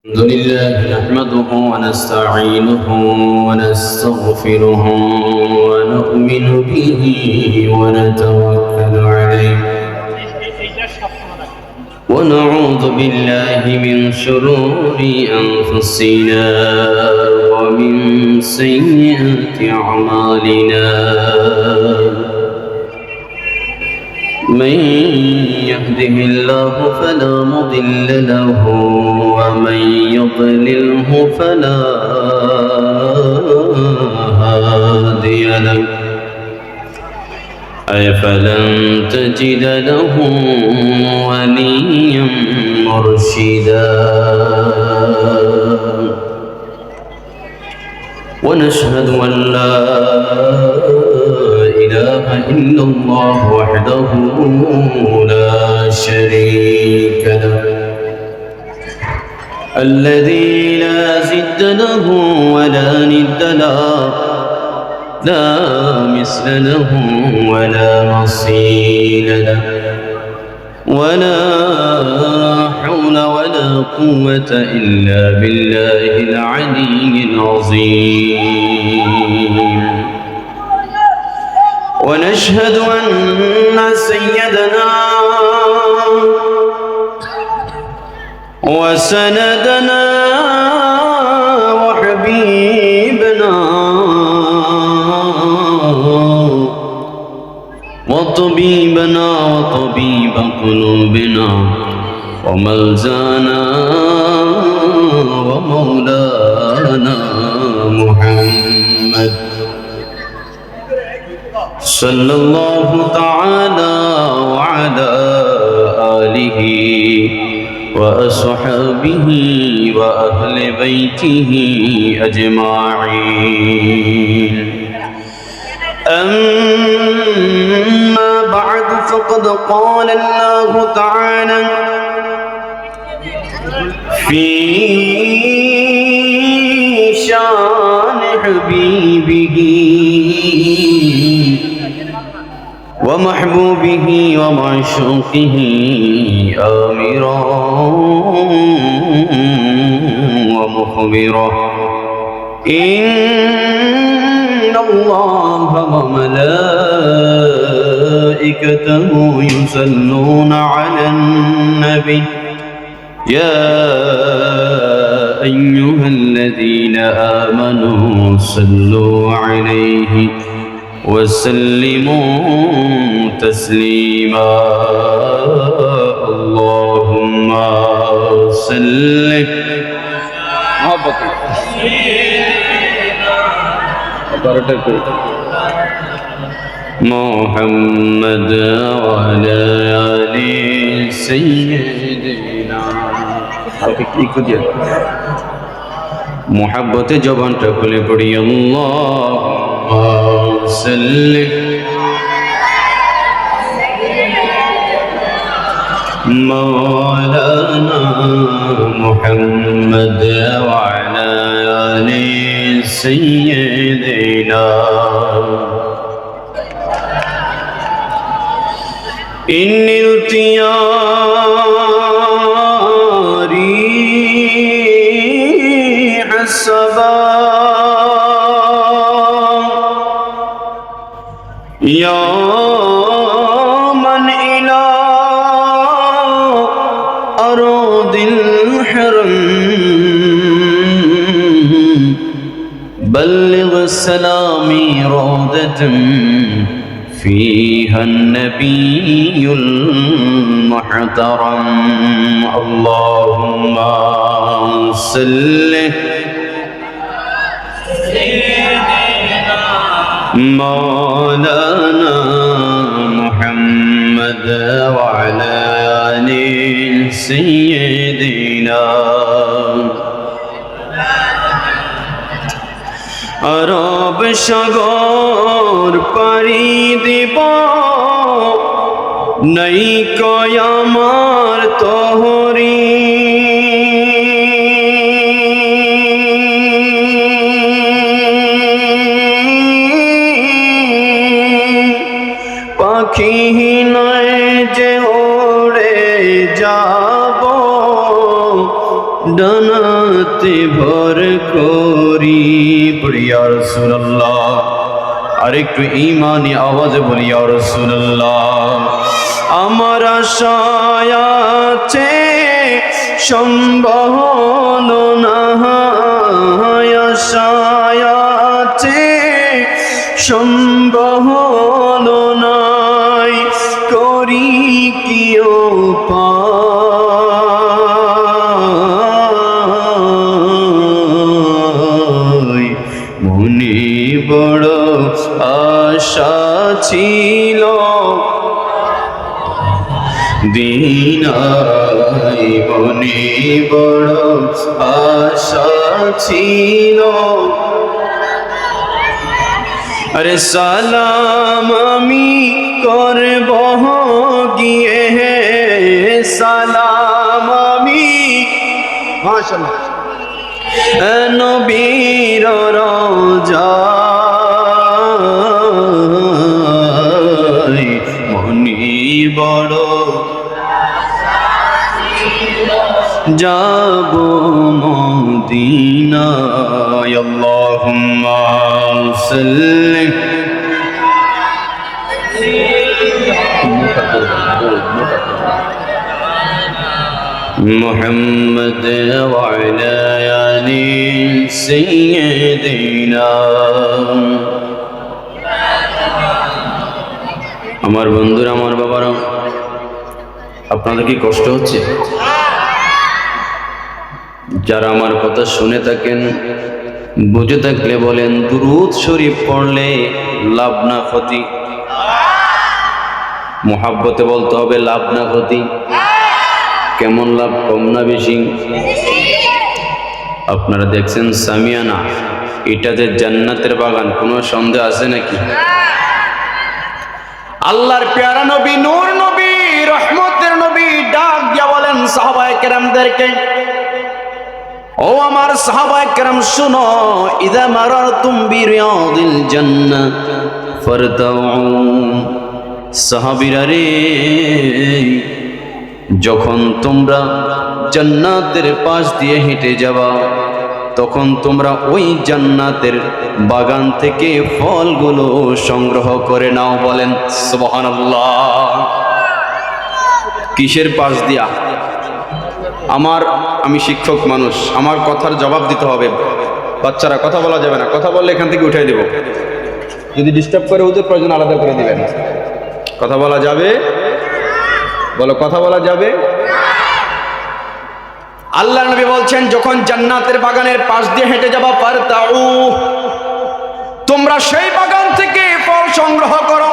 الحمد لله نحمده ونستعينه ونستغفره ونؤمن به ونتوكل عليه ونعوذ بالله من شرور أنفسنا ومن سيئات أعمالنا من يهده الله فلا مضل له ومن يضلله فلا هادي له فلن تجد له وليا مرشدا ونشهد أن لا إله إلا الله وحده لا شريك له الذي لا ضد له ولا ند له لا مثل له ولا مثيل له ولا حول ولا قوة إلا بالله العلي العظيم ونشهد أن سيدنا وسندنا وحبيبنا وطبيبنا وطبيب قلوبنا وملجانا ومولانا محمد صلى الله تعالى وعلى آله وأصحابه وأهل بيته أجمعين أما بعد فقد قال الله تعالى في شان حبيبه ومحبوبه ومعشوقه آمرا ومخبرا إن الله وملائكته يصلون على النبي يا أيها الذين آمنوا صلوا عليه وسلموا تسليما اللهم صل محمد وعلى آل سيدنا محبت জবানটা খুলে পড়ি আল্লাহুম্মা সাল্লি مولانا محمد وعلى آل سيدنا إن التياري حسبا يا من إلى أرض الحرم بلغ السلام روضة فيها النبي المحترم اللهم صل مولانا محمد وعلى آل سيدنا আরব সাগর পাড়ি দিব নাই কয় আমার তহরি পাখি নয় যে ওড়ে যাব ডানা জান্নাতে ভর করি। পড়ি ইয়া রাসূলুল্লাহ, আর একটু ঈমানি আওয়াজে বলি ইয়া রাসূলুল্লাহ। আমার আশায় আছে সম্ভাবনা, আশায় আছে সম্ভাবনা, করি কি উপায়, মনে বড় আশা ছিল দিনাই, মনে বড় আশা ছিল। আরে সালাম আমি করব গিয়ে, সালাম আমি মাশাআল্লাহ নবীর রওজায়, মনে বড় যাব মদিনায়। আল্লাহুম্মা সাল্লি মুহাম্মদ ওয়া আলা আলি সাইয়্যিদিনা। আমার বন্ধুরা, আমার বাবারা, আপনাদের কি কষ্ট হচ্ছে? যারা আমার কথা শুনে থাকেন, বুঝে থাকলে বলেন দুরূদ শরীফ পড়লে লাভ না ক্ষতি? মুহাব্বতে বলতে হবে লাভ না ক্ষতি? কেমন লাভ, কম না বেশি? আপনারা দেখছেন সামিয়ানা, এটা যে জান্নাতের বাগান, কোনো সন্দেহ আছে নাকি? আল্লাহর পেয়ারা নবী, নূর নবী, রহমতের নবী ডাক দিয়া বলেন সাহাবায়ে কেরামদেরকে, ও আমার সাহাবায়ে কেরাম শুনো, ইযা মারারতুম বিরিয়াদিল জান্নাহ ফারতাউ। সাহাবীরা রে, যখন তোমরা জান্নাতের পাশ দিয়ে হেঁটে যাবা, তখন তোমরা ওই জান্নাতের বাগান থেকে ফলগুলো সংগ্রহ করে নাও। বলেন সুবহানাল্লাহ। কিসের পাশ দিয়া? আমি শিক্ষক মানুষ, আমার কথার জবাব দিতে হবে। বাচ্চারা কথা বলা যাবে না, কথা বললে এখান থেকে উঠাই দেব। যদি ডিস্টার্ব করে ওদের প্রয়োজন আলাদা করে দিবেন। কথা বলা যাবে? বলো, কথা বলা যাবে? আল্লাহ নবী বলছেন, যখন জান্নাতের বাগানের পাশ দিয়ে হেঁটে যাবা, ফারতাউ, তোমরা সেই বাগান থেকে ফল সংগ্রহ করো।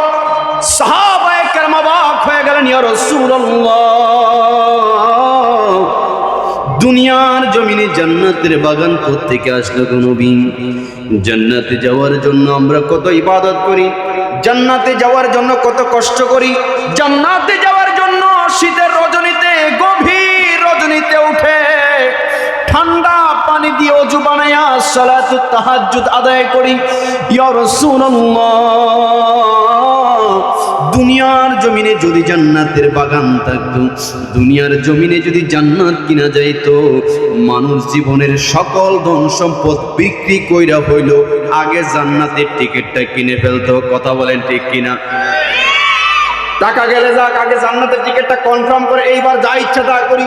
সাহাবায়ে কেরাম অবাক হয়ে গেলেন, ইয়া রাসূলুল্লাহ, দুনিয়ার জমিনে জান্নাতের বাগান কোত্থেকে আসলো গো নবী? জান্নাতে যাওয়ার জন্য আমরা কত ইবাদত করি, জান্নাতে যাওয়ার জন্য কত কষ্ট করি, জান্নাতে যাওয়ার জন্য শীতের রজনীতে, গভীর রজনীতে উঠে ঠান্ডা পানি দিয়ে ওযু বানায়া সালাতুত তাহাজ্জুদ আদায় করি। ইয়া রাসূলুল্লাহ, দুনিয়ার জমিনে যদি জান্নাতের বাগান থাকতো, দুনিয়ার জমিনে যদি জান্নাত কিনা যাইতো, মানুষ জীবনের সকল ধন সম্পদ বিক্রি কইরা হইল আগে জান্নাতের টিকিটটা কিনে ফেলতো। কথা বলেন ঠিক কিনা? টাকা গেলে যাক, আগে জান্নাতের টিকিটটা কনফার্ম করে এইবার যা ইচ্ছা তা করি।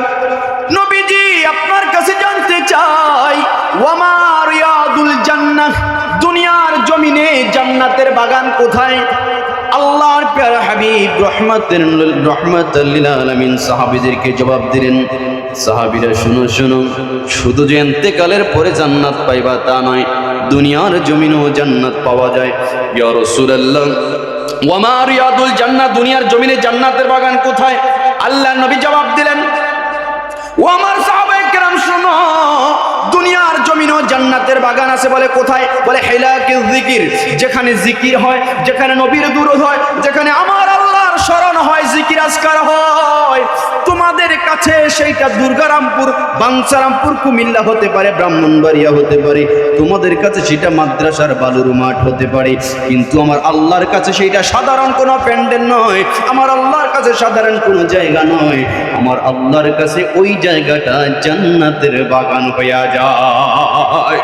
নবীজি আপনার কাছে জানতে চাই, ওয়ামা রিয়াদুল জান্নাহ, দুনিয়ার জমিনে জান্নাতের বাগান কোথায়? আল্লাহর প্যারা হাবিব রহমাতুল লিল আলামিন সাহাবীদেরকে জবাব দিলেন, সাহাবীরা শুনো শুনো, শুধু যে ইন্তেকালের পরে জান্নাত পাইবা তা নয়, দুনিয়ার জমিনেও জান্নাত পাওয়া যায়। ইয়া রাসূলুল্লাহ, ওয়ামা রিয়াদুল জান্নাহ, দুনিয়ার জমিনে জান্নাতের বাগান কোথায়? আল্লাহ নবী জবাব দিলেন, ও আমার সাহাবায়ে কেরাম শুনো, দুনিয়ার জমিনেও জান্নাতের বাগান আছে। বলে কোথায়? বলে হিলাকিল যিকির, যেখানে জিকির হয়, যেখানে নবীর দুরূদ হয়, যেখানে আমার আল্লাহর স্মরণ হয়, জিকির আজকার হয়, তোমাদের কাছে সেইটা দুর্গারামপুর, বাঞ্ছারামপুর, কুমিল্লা হতে পারে, ব্রাহ্মণবাড়িয়া হতে পারে, তোমাদের কাছে সেটা মাদ্রাসার বালুর মাঠ হতে পারে, কিন্তু আমার আল্লাহর কাছে সেইটা সাধারণ কোনো প্যান্ডেল নয়, আমার আল্লাহর কাছে সাধারণ কোনো জায়গা নয়, আমার আল্লাহর কাছে ওই জায়গাটা জান্নাতের বাগান হইয়া যায়।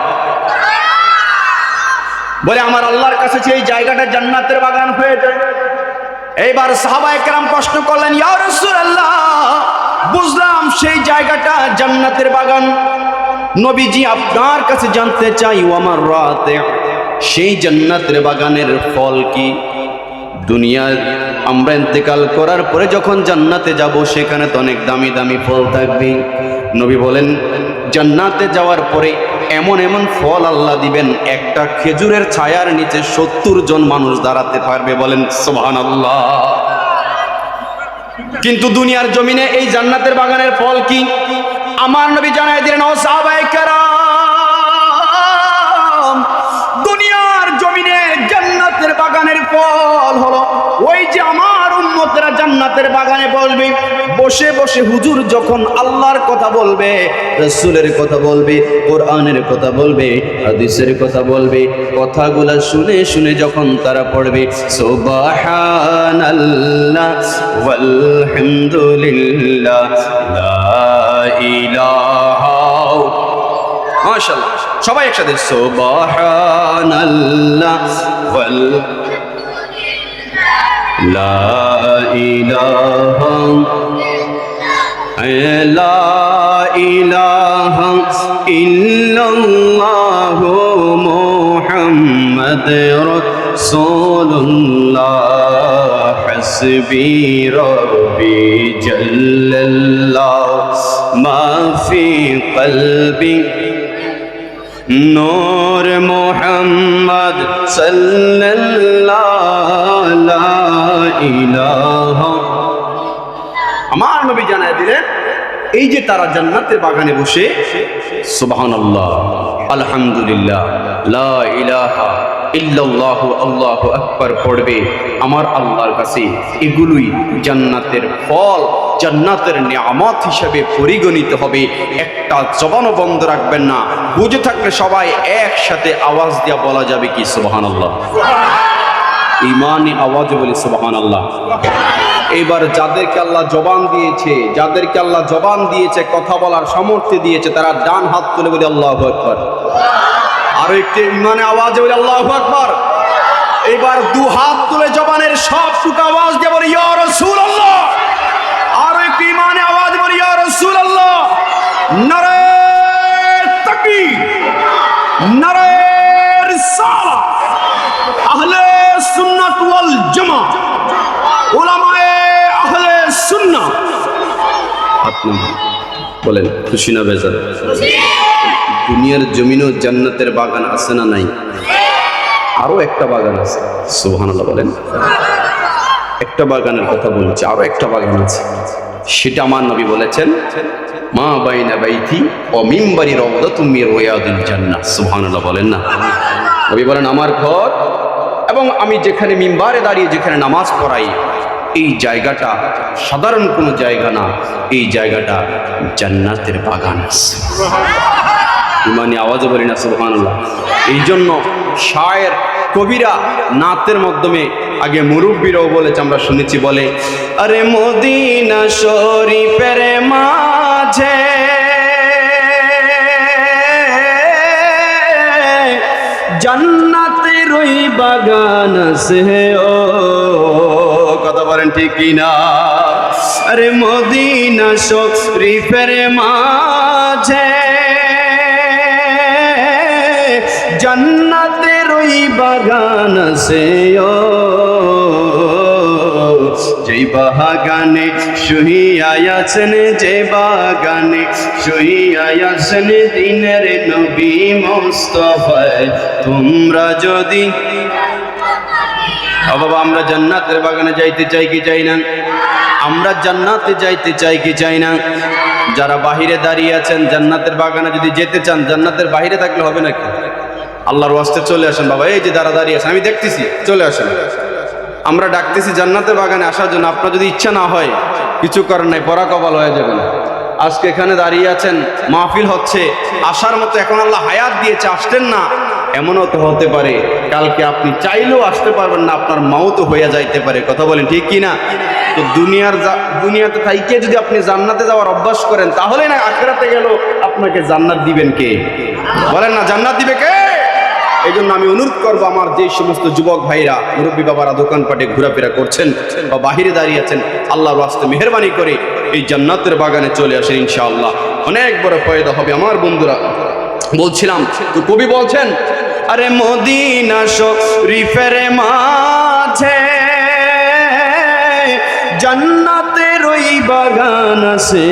বলে আমার আল্লাহর কাছে সেই জায়গাটা জান্নাতের বাগান হয়ে যায়। এইবার সাহাবায়ে কেরাম প্রশ্ন করলেন, ইয়া রাসূলুল্লাহ, বুঝলাম সেই জায়গাটা জান্নাতের বাগান, নবীজি আপনার কাছে জানতে চাই, ওয়ামার রাতে, সেই জান্নাতের বাগানের ফল কি? দুনিয়ার আমরা ইন্তেকাল করার পরে যখন জান্নাতে যাব, সেখানে তো অনেক দামি দামি ফল থাকবে। নবী বলেন, জান্নাতে যাওয়ার পরে এমন এমন ফল আল্লাহ দিবেন, একটা খেজুরের ছায়ার নিচে 70 জন মানুষ দাঁড়াতে পারবে। বলেন সুবহানাল্লাহ। কিন্তু দুনিয়ার জমিনে এই জান্নাতের বাগানের ফল কি? আমার নবী জানাই দিলেন, ও সাহাবায়ে কেরাম, দুনিয়ার জমিনে জান্নাতের বাগানের ফল হলো ওই যে আমার উম্মতরা জান্নাতের বাগানে বসবে, বসে বসে হুজুর যখন আল্লাহর কথা বলবে, রাসূলের কথা বলবে, কোরআনের কথা বলবে, হাদিসের কথা বলবে, কথাগুলা শুনে শুনে যখন তারা পড়বে সুবহানাল্লাহ ওয়ালহামদুলিল্লাহ লা ইলাহা, মাশাআল্লাহ, সবাই একসাথে সুবহানাল্লাহ ওয়াল লা ইলাহা লা ইলাহা ইল্লাল্লাহু মুহাম্মাদুর রাসূলুল্লাহ হাসবি রাব্বি জাল্লাল্লাহু মা ফি কলবি নূর মুহাম্মদ সাল্লাল্লাহু লা ইলাহা। আমার নবী জানায় দিলেন, এই যে তারা জান্নাতের বাগানে বসে সুবহানাল্লাহ, আলহামদুলিল্লাহ, লা ইলাহা ইল্লাল্লাহু আল্লাহু আকবার পড়বে, আমার আল্লাহর কাছে এগুলোই জান্নাতের ফল, জান্নাতের নিয়ামত হিসেবে পরিগণিত হবে। একটা জবানও বন্ধ রাখবেন না, বুঝে থাকলে সবাই একসাথে আওয়াজ দিয়ে বলা যাবে কি সুবহানাল্লাহ, ঈমানি আওয়াজে বলি সুবহানাল্লাহ। এবার যাদেরকে আল্লাহ জবান দিয়েছে, যাদেরকে আল্লাহ জবান দিয়েছে, কথা বলার সামর্থ্য দিয়েছে, তারা ডান হাত তুলে বলি আল্লাহু আকবার। আরো একটু ঈমানে আওয়াজে বলি আল্লাহু আকবার। এবার দু হাত তুলে জবানের সবটুকু আওয়াজ দিয়ে বলি ইয়া রাসূলুল্লাহ। আরো একটু ঈমানে আওয়াজ বলি ইয়া রাসূলুল্লাহ। নারে তাকবীর, নারে রিসালাত, আহলে সুন্নাত ওয়াল জামাত, উলামায়ে আহলে সুন্নাহ। আপনি বলেন খুশি না বেজার? দুনিয়ার জমিনও জান্নাতের বাগান আছে না নাই? আরো একটা বাগান আছে, সুবহানাল্লাহ বলেন। একটা বাগানের কথা বলছি, আরো একটা বাগান আছে, সেটা আমার নবী বলেছেন, মা বাইনা বাইতি ও মিম্বারি রাউদাতুম মির রিয়াদিল জান্নাহ। সুবহানাল্লাহ বলেন না? নবী বলেন, আমার ঘর এবং আমি যেখানে মিম্বারে দাঁড়িয়ে যেখানে নামাজ পড়াই, এই জায়গাটা সাধারণ কোনো জায়গা না, এই জায়গাটা জান্নাতের বাগান আছে। ইমানি আওয়াজে বলি না সুবহানাল্লাহ। এই জন্য শায়ের কবিরা নাতের মাধ্যমে, আগে মুরব্বীরাও বলেছে, আমরা শুনেছি, বলে আরে মদিনা শরীফের মাঝে জান্নাতের ওই বাগান আছে, ও কথা বলেন ঠিক কিনা? আরে মদিনা শরীফের মাঝে জান্নাতের ওই বাগান আছে, ও যেই বাগানে শুইয়া আছেন, যে বাগানে শুইয়া আছেন দিনের নবী মুস্তাফা। তোমরা যদি বাবা, আমরা জান্নাতের বাগানে যাইতে চাই কি চাই না? আমরা জান্নাতে যাইতে চাই কি চাই না? যারা বাহিরে দাঁড়িয়ে আছেন, জান্নাতের বাগানে যদি যেতে চান, জান্নাতের বাহিরে থাকলে হবে নাকি? আল্লাহর ওয়াস্তে চলে আসেন বাবা, এই যে যারা দাঁড়িয়ে আছেন, আমি দেখতেছি, চলে আসেন। আমরা ডাকতেছি জান্নাতের বাগানে আসার জন্য, আপনার যদি ইচ্ছা না হয় কিছু করার নাই, পরা কপাল হয়ে যাবেন। আজকে এখানে দাঁড়িয়ে আছেন, মাহফিল হচ্ছে, আসার মতো এখন আল্লাহ হায়াত দিয়েছে, আসতেন না, এমনও তো হতে পারে কালকে আপনি চাইলেও আসতে পারবেন না, আপনার মাউত হয়ে যাইতে পারে। কথা বলেন ঠিক কি না? তো দুনিয়াতে থাইকে যদি আপনি জান্নাতে যাওয়ার অভ্যাস করেন, তাহলে না আখিরাতে গেল আপনাকে জান্নাত দিবেন কে? বলেন না, জান্নাত দিবে কে? এই জন্য আমি অনুরোধ করবো, আমার যে সমস্ত যুবক ভাইরা, মুরব্বী বাবারা দোকানপাটে ঘোরাফেরা করছেন বা বাহিরে দাঁড়িয়ে আছেন, আল্লাহর রাস্তায় মেহেরবানি করে এই জান্নাতের বাগানে চলে আসেন, ইনশাআল্লাহ অনেক বড় ফায়দা হবে। আমার বন্ধুরা, বলছিলাম তো কবি বলছেন, আরে মদিনা শরীফের মাঝে জান্নাতের ওই বাগান আছে,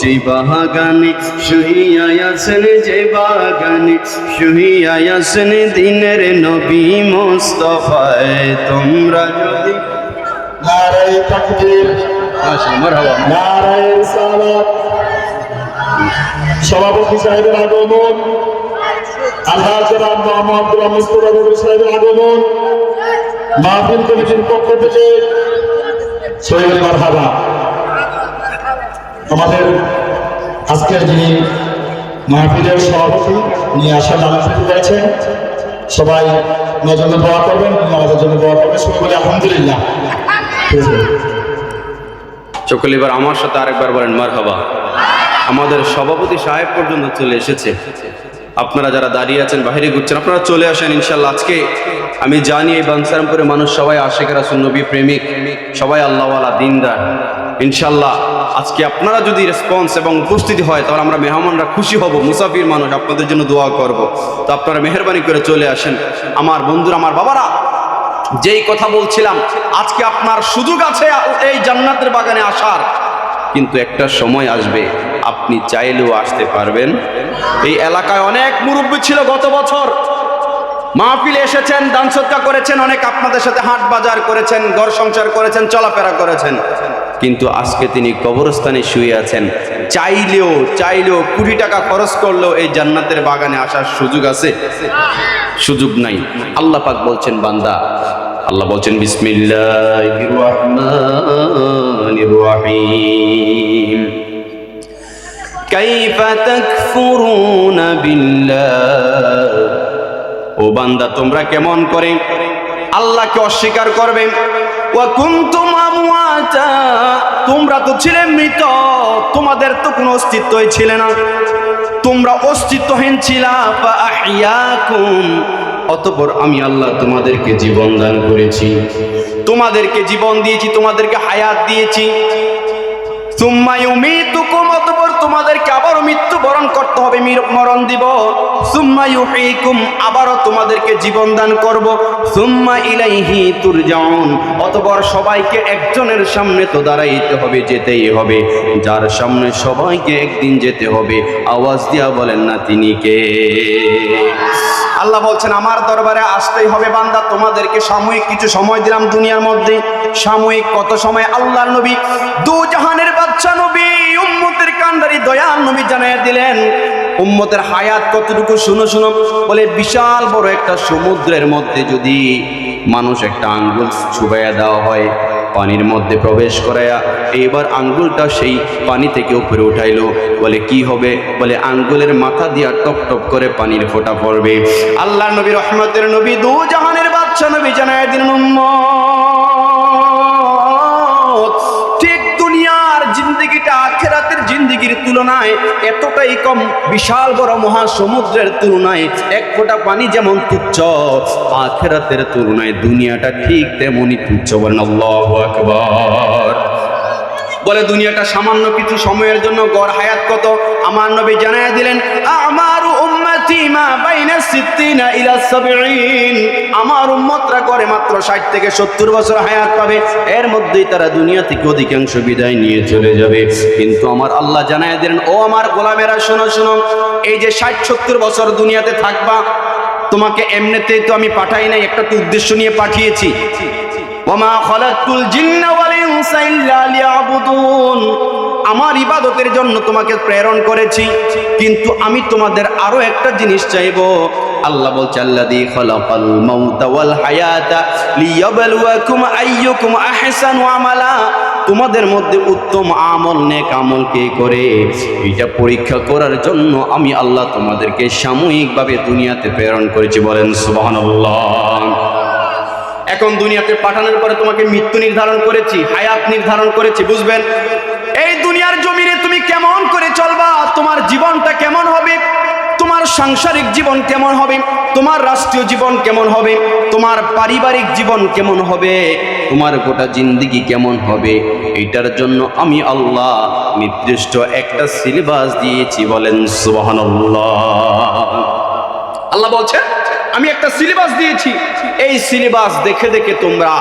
যে বাগানে শুইয়া আছেন, যে বাগানে শুইয়া আছেন দিনের নবী মুস্তাফায়ে, তোমরা যদি নারায়ে তাকবীর, মারহাবা, নারায়ে সালাত। সভাপতি সাহেবের আগমন, আল্লাহ জনাব মোহাম্মদ মুস্তাফা সাহেবের আগমন, মাহফিল কমিটির পক্ষ থেকে সৈয়দ মারহাবা। আমাদের আজকের যিনি মাহফিলের সভাপতি নিয়ে আসার আমন্ত্রিত করেছেন, সবাই ওনার জন্য দোয়া করবেন, আমাদের জন্য দোয়া করবেন। সবাই বলি আলহামদুলিল্লাহ। চকল এবার আমার সাথে আরেকবার বলেন মারহাবা। আমাদের সভাপতি সাহেব পর্যন্ত চলে এসেছে, আপনারা যারা দাঁড়িয়ে আছেন বাহিরে ঘুরছেন, আপনারা চলে আসেন ইনশাল্লাহ। আজকে আমি জানি এই বাঞ্ছারামপুরের মানুষ সবাই আশিক রাসূল নবী প্রেমিক, সবাই আল্লাহওয়ালা দিনদার। ইনশাল্লাহ আজকে আপনারা যদি রেসপন্স এবং উপস্থিতি হয়, তাহলে আমরা মেহমানরা খুশি হব, মুসাফির মানুষ, আপনাদের জন্য দোয়া করব। তো আপনারা মেহেরবানি করে চলে আসেন। আমার বন্ধুরা, আমার বাবারা, যেই কথা বলছিলাম, আজকে আপনার সুযোগ আছে এই জান্নাতের বাগানে আসার, কিন্তু একটা সময় আসবে আপনি চাইলেও আসতে পারবেন। এই এলাকায় অনেক মুরব্বী ছিল, গত বছর মাহফিলে এসেছেন, দান সদকা করেছেন, অনেক আপনাদের সাথে হাট বাজার করেছেন, ঘর সংসার করেছেন, চলাফেরা করেছেন, কিন্তু আজকে তিনি কবরস্থানে শুয়ে আছেন। চাইলেও কোটি টাকা খরচ করলেও এই জান্নাতের বাগানে আসার সুযোগ আছে? সুযোগ নাই। আল্লাহ পাক বলছেন, বান্দা, আল্লাহ বলছেন বিসমিল্লাহির রহমানির রহিম, কাইফা তাকফুরুনা বিল্লাহ, ও বান্দা তোমরা কেমন করে আল্লাহকে অস্বীকার করবে। ওয়া কুনতুম আমওয়াতা, তোমরা তো ছিলে মৃত, তোমাদের তো কোনো অস্তিত্বই ছিল না, তোমরা অস্তিত্বহীন ছিলা। ফা আহইয়াকুম, অতঃপর আমি আল্লাহ তোমাদেরকে জীবন দান করেছি, তোমাদেরকে জীবন দিয়েছি, তোমাদেরকে হায়াত দিয়েছি। সুম্মা ইউমীতুকুম, অতঃপর তোমাদেরকে আবারও মৃত্যুবরণ করতে হবে, মরণ দিব। সুম্মা ইউহয়িকুম, আবারও তোমাদেরকে জীবন দান করব। সুম্মা ইলাইহি তুরজাউন, অতঃপর সবাইকে একজনের সামনে তো দাঁড়াইতে হবে, যেতেই হবে, যার সামনে সবাইকে একদিন যেতে হবে। আওয়াজ দিয়া বলেন না তিনি কে? আল্লাহ বলছেন, আমার দরবারে আসতেই হবে বান্দা। তোমাদেরকে সাময়িক কিছু সময় দিলাম দুনিয়ার মধ্যে। সাময়িক কত সময়? আল্লাহর নবী, দু জাহানের বাদশা নবী, উম্মতের কান্ডারি দয়াল নবী জানাইয়া দিলেন উম্মতের হায়াত কতটুকু। শুনো বলে, বিশাল বড় একটা সমুদ্রের মধ্যে যদি মানুষ একটা আঙ্গুল ছুবাইয়া দেওয়া হয়, পানির মধ্যে প্রবেশ করাইয়া, এবার আঙ্গুলটা সেই পানি থেকে উপরে উঠাইলো, বলে কি হবে? বলে আঙ্গুলের মাথা দিয়া টপ টপ করে পানির ফোঁটা পড়বে। আল্লাহ নবী, রহমতের নবী, দু জাহানের বাদশা নবী জানাইয়া দিলেন, উম্মত, ঠিক দুনিয়ার জিন্দেগিটা আখিরাতের জিন্দেগির তুলনায় এতটাই কম। বিশাল বড় মহাসমুদ্রের তুলনায় এক ফোঁটা পানি যেমন তুচ্ছ, আখিরাতের তুলনায় দুনিয়াটা ঠিক তেমনই তুচ্ছ। বলেন আল্লাহু আকবার। বলে দুনিয়াটা সামান্য কিছু সময়ের জন্য, গড় হায়াত কত? আমার নবী জানাইয়া দিলেন, আমারু উম্মতি মা বাইনা 60 ইলা 70, আমার উম্মতরা করে মাত্র 60 থেকে 70 বছর হায়াত পাবে, এর মধ্যেই তারা দুনিয়া থেকে অধিকাংশ বিদায় নিয়ে চলে যাবে। কিন্তু আমার আল্লাহ জানাইয়া দিলেন, ও আমার গোলামেরা, শোনো, এই যে 60-70 বছর দুনিয়াতে থাকবা, তোমাকে এমনিতেই তো আমি পাঠাই নাই, একটা তো উদ্দেশ্য নিয়ে পাঠিয়েছি। ওমা খালাকুল জিন্না ওয়াল ইনসা ইল্লা লিয়াবুদুন, আমার ইবাদতের জন্য তোমাকে প্রেরণ করেছি, কিন্তু আমি তোমাদের আরো একটা জিনিস চাইবো। আল্লাহ বলছে আল্লাযী খালাকাল মাউতা ওয়াল হায়াতা লিয়াবলুয়াকুম আইয়ুকুম আহসানু আমালা, তোমাদের মধ্যে উত্তম আমল নেক আমল কে করে এটা পরীক্ষা করার জন্য আমি আল্লাহ তোমাদেরকে সাময়িকভাবে দুনিয়াতে প্রেরণ করেছি। বলেন সুবহানাল্লাহ। এখন দুনিয়াতে পাঠানোর পরে তোমাকে মৃত্যু নির্ধারণ করেছি, হায়াত নির্ধারণ করেছি। বুঝবেন, এই দুনিয়ার জমিনে তুমি কেমন করে চলবা, তোমার জীবনটা কেমন হবে, তোমার সাংসারিক জীবন কেমন হবে, তোমার রাষ্ট্রীয় জীবন কেমন হবে, তোমার পারিবারিক জীবন কেমন হবে, তোমার গোটা জিন্দেগি কেমন হবে, এইটার জন্য আমি আল্লাহ নির্দিষ্ট একটা সিলেবাস দিয়েছি। বলেন সুবহানাল্লাহ। আল্লাহ বলছেন আমি একটা সিলেবাস দিয়েছি, এই সিলেবাস দেখে দেখে তোমরা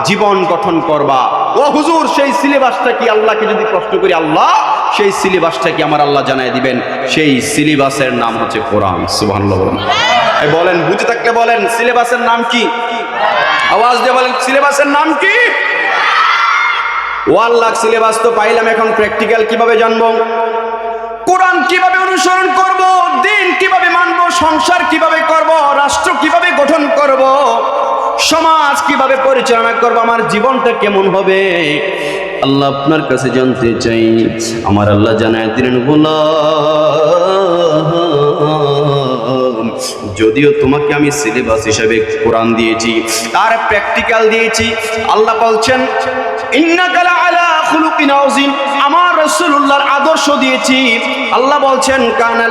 জীবন গঠন করবা। ও হুজুর, সেই সিলেবাসটা কি? আল্লাহকে যদি প্রশ্ন করি, আল্লাহ সেই সিলেবাসটা কি? আমার আল্লাহ জানায় দিবেন, সেই সিলেবাসের নাম হচ্ছে কোরআন। সুবহানাল্লাহ। বলেন, বুঝে থাকলে বলেন সিলেবাসের নাম কি? আওয়াজ দিয়ে বলেন সিলেবাসের নাম কি? ও আল্লাহ, সিলেবাস তো পাইলাম, এখন প্র্যাকটিক্যাল কিভাবে জানবো? কোরআন কিভাবে অনুসরণ করব, দিন কিভাবে মানব, সংসার কিভাবে করব, রাষ্ট্র কিভাবে গঠন করব, সমাজ কিভাবে পরিচালনা করব, আমার জীবনটা কেমন হবে, আল্লাহ আপনার কাছে জানতে চাই। আমার আল্লাহ জানায় দিলেন, গোলাম, যদিও তোমাকে আমি সিলেবাস হিসেবে কোরআন দিয়েছি, তার প্র্যাকটিক্যাল দিয়েছি। আল্লাহ বলছেন ইন্নাকা লাআলা খুলুকিন আযীম, আমার রাসূলুল্লাহর আদর্শ দিয়েছি। আল্লাহ বলছেন কানা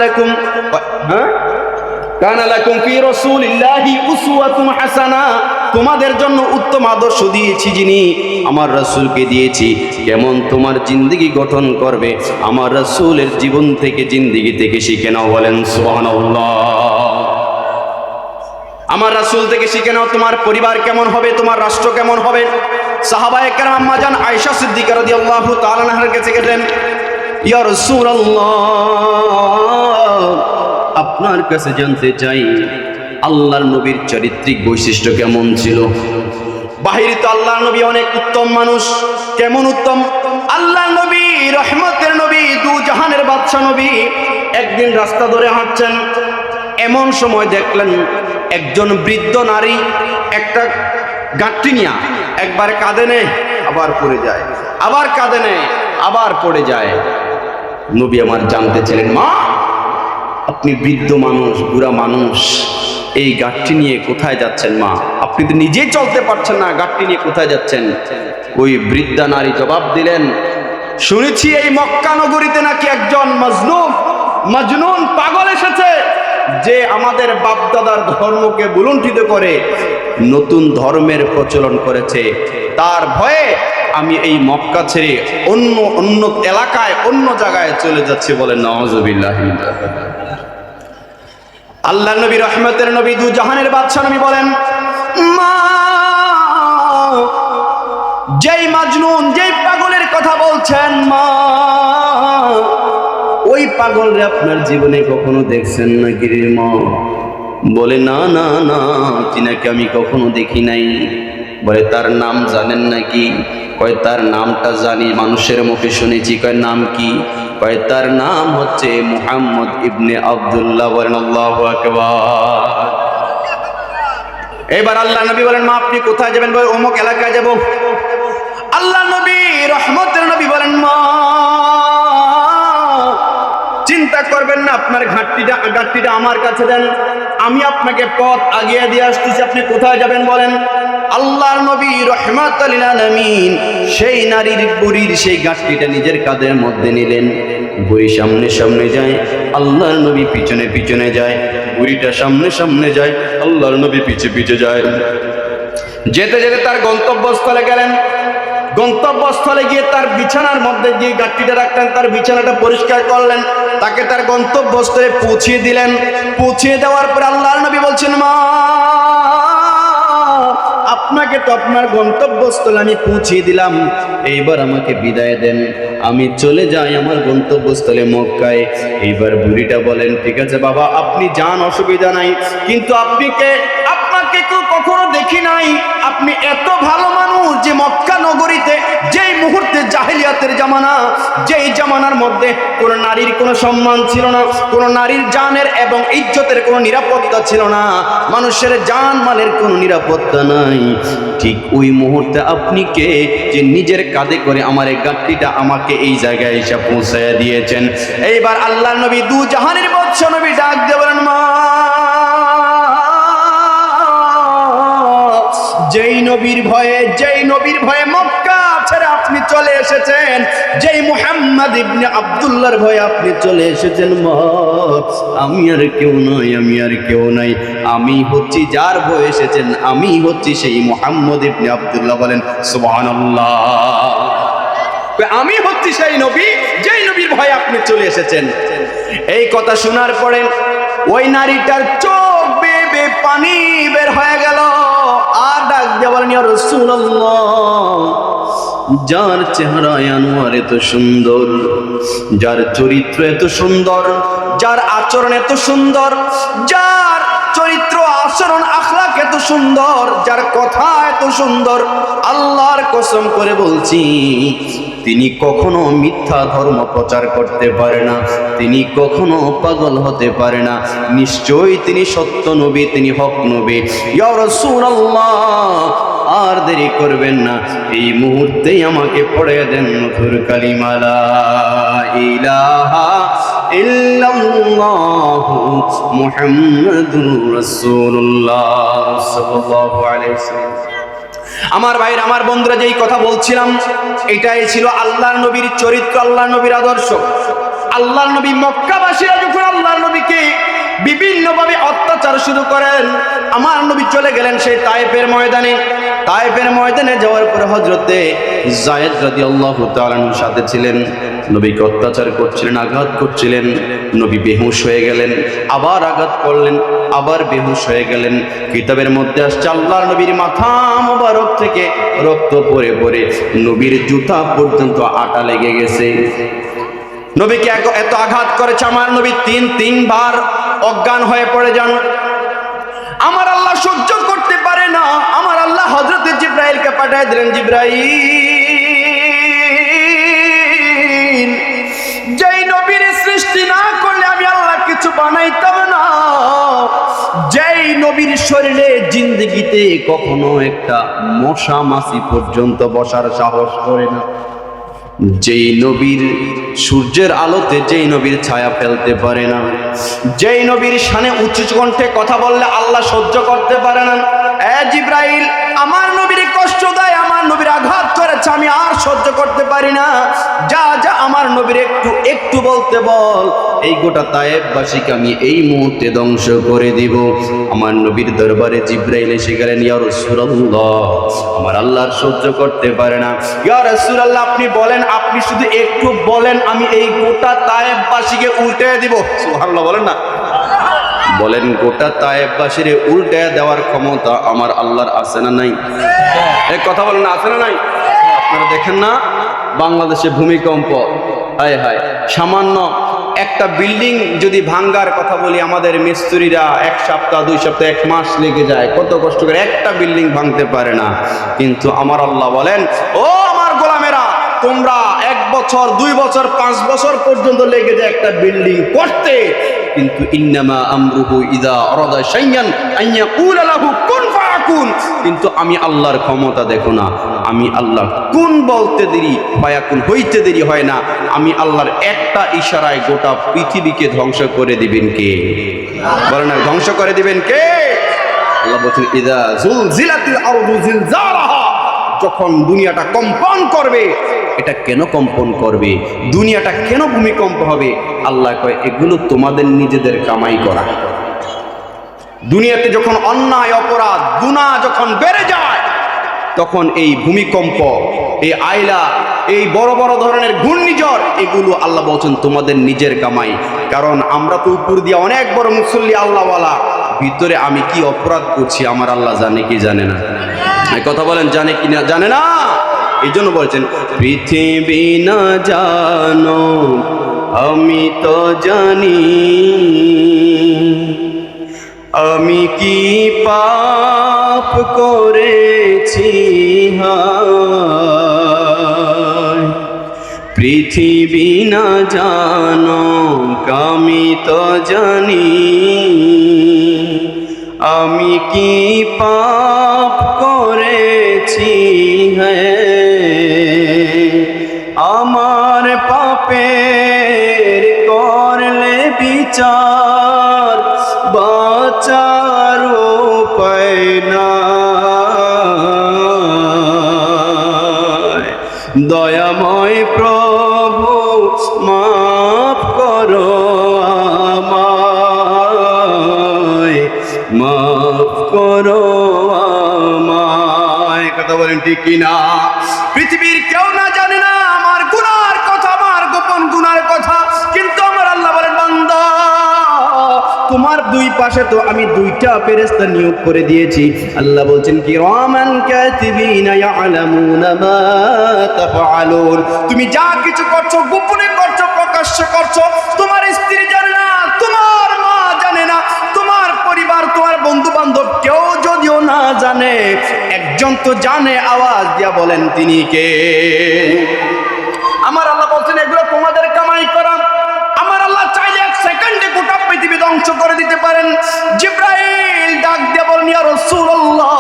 লাকুম ফি রাসূলিল্লাহি উসওয়াতুন হাসানা, তোমাদের জন্য উত্তম আদর্শ দিয়েছি যিনি, আমার রাসূলকে দিয়েছি। কেমন তোমার জিন্দেগি গঠন করবে, আমার রাসূলের জীবন থেকে, জিন্দেগি থেকে শিখে নাও। বলেন সুবহানাল্লাহ। আমার রাসূল থেকে শিখে নাও তোমার পরিবার কেমন হবে, তোমার রাষ্ট্র কেমন হবে। সাহাবায়ে কেরাম আম্মা জান আয়েশা সিদ্দিকা রাদিয়াল্লাহু তাআলা আনহার কাছে গেলেন, ইয়া রাসূলুল্লাহ, আপনার কাছে জানতে চাই আল্লাহর নবীর চারিত্রিক বৈশিষ্ট্য কেমন ছিল। বাহিরে তো আল্লাহর নবী অনেক উত্তম মানুষ, কেমন উত্তম? আল্লাহর নবী, রহমতের নবী, দু জাহানের বাদশা নবী, একদিন রাস্তা ধরে হাঁটছেন, এমন সময় দেখলেন একজন বৃদ্ধ নারী একটা গাঁটটি নিয়ে একবার কাঁদে নেয়, আবার পড়ে যায়, আবার কাঁদে নেয়, আবার পড়ে যায়। নবী আমার জানতে চাইলেন, মা আপনি বৃদ্ধ মানুষ, বুড়া মানুষ, এই গাঁটটি নিয়ে কোথায় যাচ্ছেন? মা আপনি তো নিজেই চলতে পারছেন না, গাঁটটি নিয়ে কোথায় যাচ্ছেন? ওই বৃদ্ধা নারী জবাব দিলেন, শুনেছি এই মক্কা নগরীতে নাকি একজন মজনুন পাগল এসেছে, যে আমাদের বাপদাদার ধর্মকে বুলুণ্ঠিত করে নতুন ধর্মের প্রচলন করেছে। তার ভয়ে আমি এই মক্কা ছেড়ে অন্য এলাকায়, অন্য জায়গায় চলে যাচ্ছি। বলেন নাউযুবিল্লাহ। আল্লাহ নবী, রহমতের নবী, দু জাহানের বাদশা নবী বলেন, মা যেই মাজনুন, যেই পাগলের কথা বলছেন, মা ওই পাগল রে আপনার জীবনে কখনো দেখছেন নাকি রে মা? বলে না না না, তিনাকে আমি কখনো দেখি নাই। বলে তার নাম জানেন নাকি? কয় তার নামটা জানি, মানুষের মুখে শুনেছি। কয় নাম কি? কয় তার নাম হচ্ছে মুহাম্মদ ইবনে আব্দুল্লাহ। বলেন আল্লাহু আকবার। এবার আল্লাহ নবী বলেন, মা আপনি কোথায় যাবেন? বলে অমুক এলাকায় যাব। আল্লাহ নবী, রহমতের নবী বলেন, মা চিন্তা করবেন না, আপনার ঘাটতিটা আমার কাছে দেন, আমি আপনাকে পথ আগিয়ে দিয়ে আসতেছি। আপনি কোথায় যাবেন বলেন? আল্লাহর নবী রাহমাতুল লিল আলামিন সেই নারীর বুড়ির সেই গাঁটটিটা নিজের কাঁধের মধ্যে নিলেন। বুড়ি সামনে সামনে যায়, আল্লাহর নবী পিছনে পিছনে যায়। বুড়িটা সামনে সামনে যায়, আল্লাহর নবী পিছে পিছে যায়। যেতে যেতে তার গন্তব্যস্থলে গেলেন। গন্তব্যস্থলে গিয়ে তার বিছানার মধ্যে গিয়ে গাঁটটিটা রাখলেন, তার বিছানাটা পরিষ্কার করলেন, তাকে তার গন্তব্যস্থলে পৌঁছিয়ে দিলেন। পৌঁছিয়ে দেওয়ার পর আল্লাহর নবী বলছেন, মা আপনাকে তো আপনার গন্তব্যস্থলে আমি পৌঁছিয়ে দিলাম, এইবার আমাকে বিদায় দেন, আমি চলে যাই আমার গন্তব্যস্থলে মক্কায়। এইবার বুড়িটা বলেন, ঠিক আছে বাবা আপনি যান, অসুবিধা নাই, কিন্তু আপনাকে তো কখনো দেখি নাই, আপনি এত ভালো মানুষ, বলছি মক্কা নগরীতে যেই মুহূর্তে জাহেলিয়াতের জামানা, যেই জামানার মধ্যে কোনো নারীর কোনো সম্মান ছিল না, কোনো নারীর জানের এবং ইজ্জতের কোনো নিরাপত্তা ছিল না, মানুষের জান মালের কোনো নিরাপত্তা নাই, ঠিক ওই মুহূর্তে আপনি কে যে নিজের কাঁধে করে আমার এই গাড়িটা আমাকে এই জায়গায় এসে পৌঁছায় দিয়েছেন? এইবার আল্লাহর নবী দু জাহানের বৎস নবী ডাক দিয়ে বলেন, মা, যেই নবীর ভয়ে মক্কা ছেড়ে আপনি চলে এসেছেন, যেই মুহাম্মদ ইবনে আব্দুল্লাহর ভয়ে আপনি চলে এসেছেন, মা, আমি আর কেউ নাই, আমি হচ্ছি যার ভয়ে এসেছেন, আমি হচ্ছি সেই মুহাম্মদ ইবনে আব্দুল্লাহ। বলেন সুবহানাল্লাহ। আমি হচ্ছি সেই নবী, যেই নবীর ভয়ে আপনি চলে এসেছেন। এই কথা শোনার পরে ওই নারীটার চোখ বেয়ে বেয়ে পানি বের হয়ে গেল, আর ডাক দিয়ে বলেন, ইয়া রাসূলুল্লাহ, যার চেহারা আনোয়ার এত সুন্দর, যার চরিত্র এত সুন্দর, যার আচরণ এত সুন্দর, যার চরিত্র আচরণ আখলাক এত সুন্দর, যার কথা এত সুন্দর, আল্লাহর কসম করে বলছি তিনি কখনো মিথ্যা ধর্ম প্রচার করতে পারে না, তিনি কখনো পাগল হতে পারে না, নিশ্চয়ই তিনি সত্য নবী, তিনি হক নবী। ইয়া রাসূলুল্লাহ, আর দেরি করবেন না, এই মুহূর্তেই আমাকে পড়ে দেন মধুর কালিমা লা ইলাহা ইল্লাল্লাহু মুহাম্মাদুর রাসূলুল্লাহ সাল্লাল্লাহু আলাইহি ওয়াসাল্লাম। আমার ভাইরা, আমার বন্ধুরা, যেই কথা বলছিলাম এটাই ছিল আল্লাহর নবীর চরিত্র, আল্লাহর নবীর আদর্শ। আল্লাহর নবী মক্কাবাসীরা যখন আল্লাহর নবীকে বিভিন্নভাবে অত্যাচার শুরু করেন, আমার নবী চলে গেলেন সেই তায়েফের ময়দানে। তায়েফের ময়দানে যাওয়ার পরে হযরতে যায়েদ রাদিয়াল্লাহু তাআলা আনহুর সাথে ছিলেন, নবীকে অত্যাচার করছিলেন, আঘাত করছিলেন, নবী বেহুশ হয়ে গেলেন, আবার আঘাত করলেন, আবার বেহুশ হয়ে গেলেন। কিতাবের মধ্যে আসছে আল্লাহর নবীর মাথা মোবারক থেকে রক্ত পড়ে পড়ে নবীর জুতা পর্যন্ত আটা লেগে গেছে। নবীকে এত আঘাত করেছে, আমার নবী তিনবার অজ্ঞান হয়ে পড়ে যান। আমার আল্লাহ সহ্য করতে পারে না, আমার আল্লাহ হযরতে জিবরাইলকে পাঠিয়ে দিলেন, জিবরাইল, যেই নবীর সৃষ্টি না করলে আমি আল্লাহ কিছু বানাইতাম না, যেই নবীর শরীরে জিন্দেগিতে কখনো একটা মশা মাছি পর্যন্ত বসার সাহস করে না, যেই নবীর সূর্যের আলোতে যেই নবীর ছায়া ফেলতে পারে না, যেই নবীর শানে উচ্চ কণ্ঠে কথা বললে আল্লাহ সহ্য করতে পারে না, জিবরাইল, আমার নবীর কষ্ট দেয়, আমার নবীর আঘাত করেছে, আমি আর সহ্য করতে পারি না, যা যা আমার নবীর একটু বলতে বল, এই গোটা তায়েফবাসীকে আমি এই মুহূর্তে ধ্বংস করে দিব। আমার নবীর দরবারে জিবরাইল এসে গেলেন, ইয়া রাসূলুল্লাহ, আমার আল্লাহর সহ্য করতে পারে না, ইয়া রাসূলুল্লাহ আপনি বলেন, আপনি শুধু একটু বলেন, আমি এই গোটা তায়েফবাসীকে উল্টে দিব। সুবহানাল্লাহ বলেন না, বলেন গোটা তায়েফবাসীরে উল্টে দেওয়ার ক্ষমতা আমার আল্লাহর আছে না নাই? এই কথা বলেন না, আছে না নাই? আপনারা দেখেন না বাংলাদেশে ভূমিকম্প, হায় হায়, সামান্য একটা বিল্ডিং যদি ভাঙ্গার কথা বলি, আমাদের মিস্ত্রিরা 1 সপ্তাহ 2 সপ্তাহ 1 মাস লেগে যায়, কত কষ্ট করে একটা বিল্ডিং ভাঙতে পারে না। কিন্তু আমার আল্লাহ বলেন, ও আমার গোলামেরা, তোমরা 1 বছর 2 বছর 5 বছর পর্যন্ত লেগে যায় একটা বিল্ডিং করতে, কিন্তু ইন্নামা আমরুহু ইযা আরাদা শাইআন আন ইয়াকুলা লাহু কুন ফায়াকুন। কিন্তু আমি আল্লাহর ক্ষমতা দেখো না, আমি আল্লাহ কুন বলতে দেরি ফায়াকুন হইতে দেরি হয় না, আমি আল্লাহর একটা ইশারায় গোটা পৃথিবীকে ধ্বংস করে দিবেন কে? বলেন না, ধ্বংস করে দিবেন কে? আল্লাহ বলেন, ইযা জুলজিলাতিল আরদু জিলজালাহা, যখন দুনিয়াটা কম্পন করবে। এটা কেন কম্পন করবে, দুনিয়াটা কেন ভূমিকম্প হবে? আল্লাহ কয়, এগুলো তোমাদের নিজেদের কামাই করা। দুনিয়াতে যখন অন্যায় অপরাধ গুনাহ যখন বেড়ে যায়, তখন এই ভূমিকম্প, এই আইলা, এই বড় বড় ধরনের ঘূর্ণিঝড়, এগুলো আল্লাহ বলছেন তোমাদের নিজের কামাই। কারণ আমরা তো উপর দিয়ে অনেক বড় মুসল্লি আল্লাহওয়ালা, ভিতরে আমি কি অপরাধ করছি আমার আল্লাহ জানে কি জানে না? এই কথা বলেন, জানে কি না? জানে না। এই জন্য বলছেন, পৃথিবী না জানো আমি তো জানি, আমি কি পাপ করে করেছি হায় পৃথিবী না জানো আমি তো জানি আমি কি পাপ করেছি হ্যাঁ আমার পাপের করলে বিচার বাঁচার উপায় নাই দয়াময় প্রভু মাফ করো আমায় মাফ করো আমায় কথা বলেন ঠিক কিনা পৃথিবীর কেউ না জানে না আমার গুনার কথা আমার গোপন গুনার কথা কিন্তু আমার আল্লাহ বলেন বান্দা তোমার দুই পাশে তো আমি দুইটা ফেরেশতা নিয়োগ করে দিয়েছি আল্লাহ বলছেন কি রামান কাতিবিনা ইয়ালামুনা মা তাফআলুন তুমি যা কিছু করছো গোপনে করছো প্রকাশ্যে করছো তোমার স্ত্রী জানে না তোমার মা জানে না তোমার পরিবার তোমার বন্ধু বান্ধব কেউ যদিও না জানে একজন তো জানে আওয়াজ দিয়া বলেন তিনি কে আমার আল্লাহ বলছেন এগুলো তোমাদের কামাই করা আমার আল্লাহ চাইলে এক সেকেন্ডে গোটা পৃথিবী ধ্বংস করে দিতে পারেন জিবরাইল ডাক দিয়ে বলেন ইয়া রাসূলুল্লাহ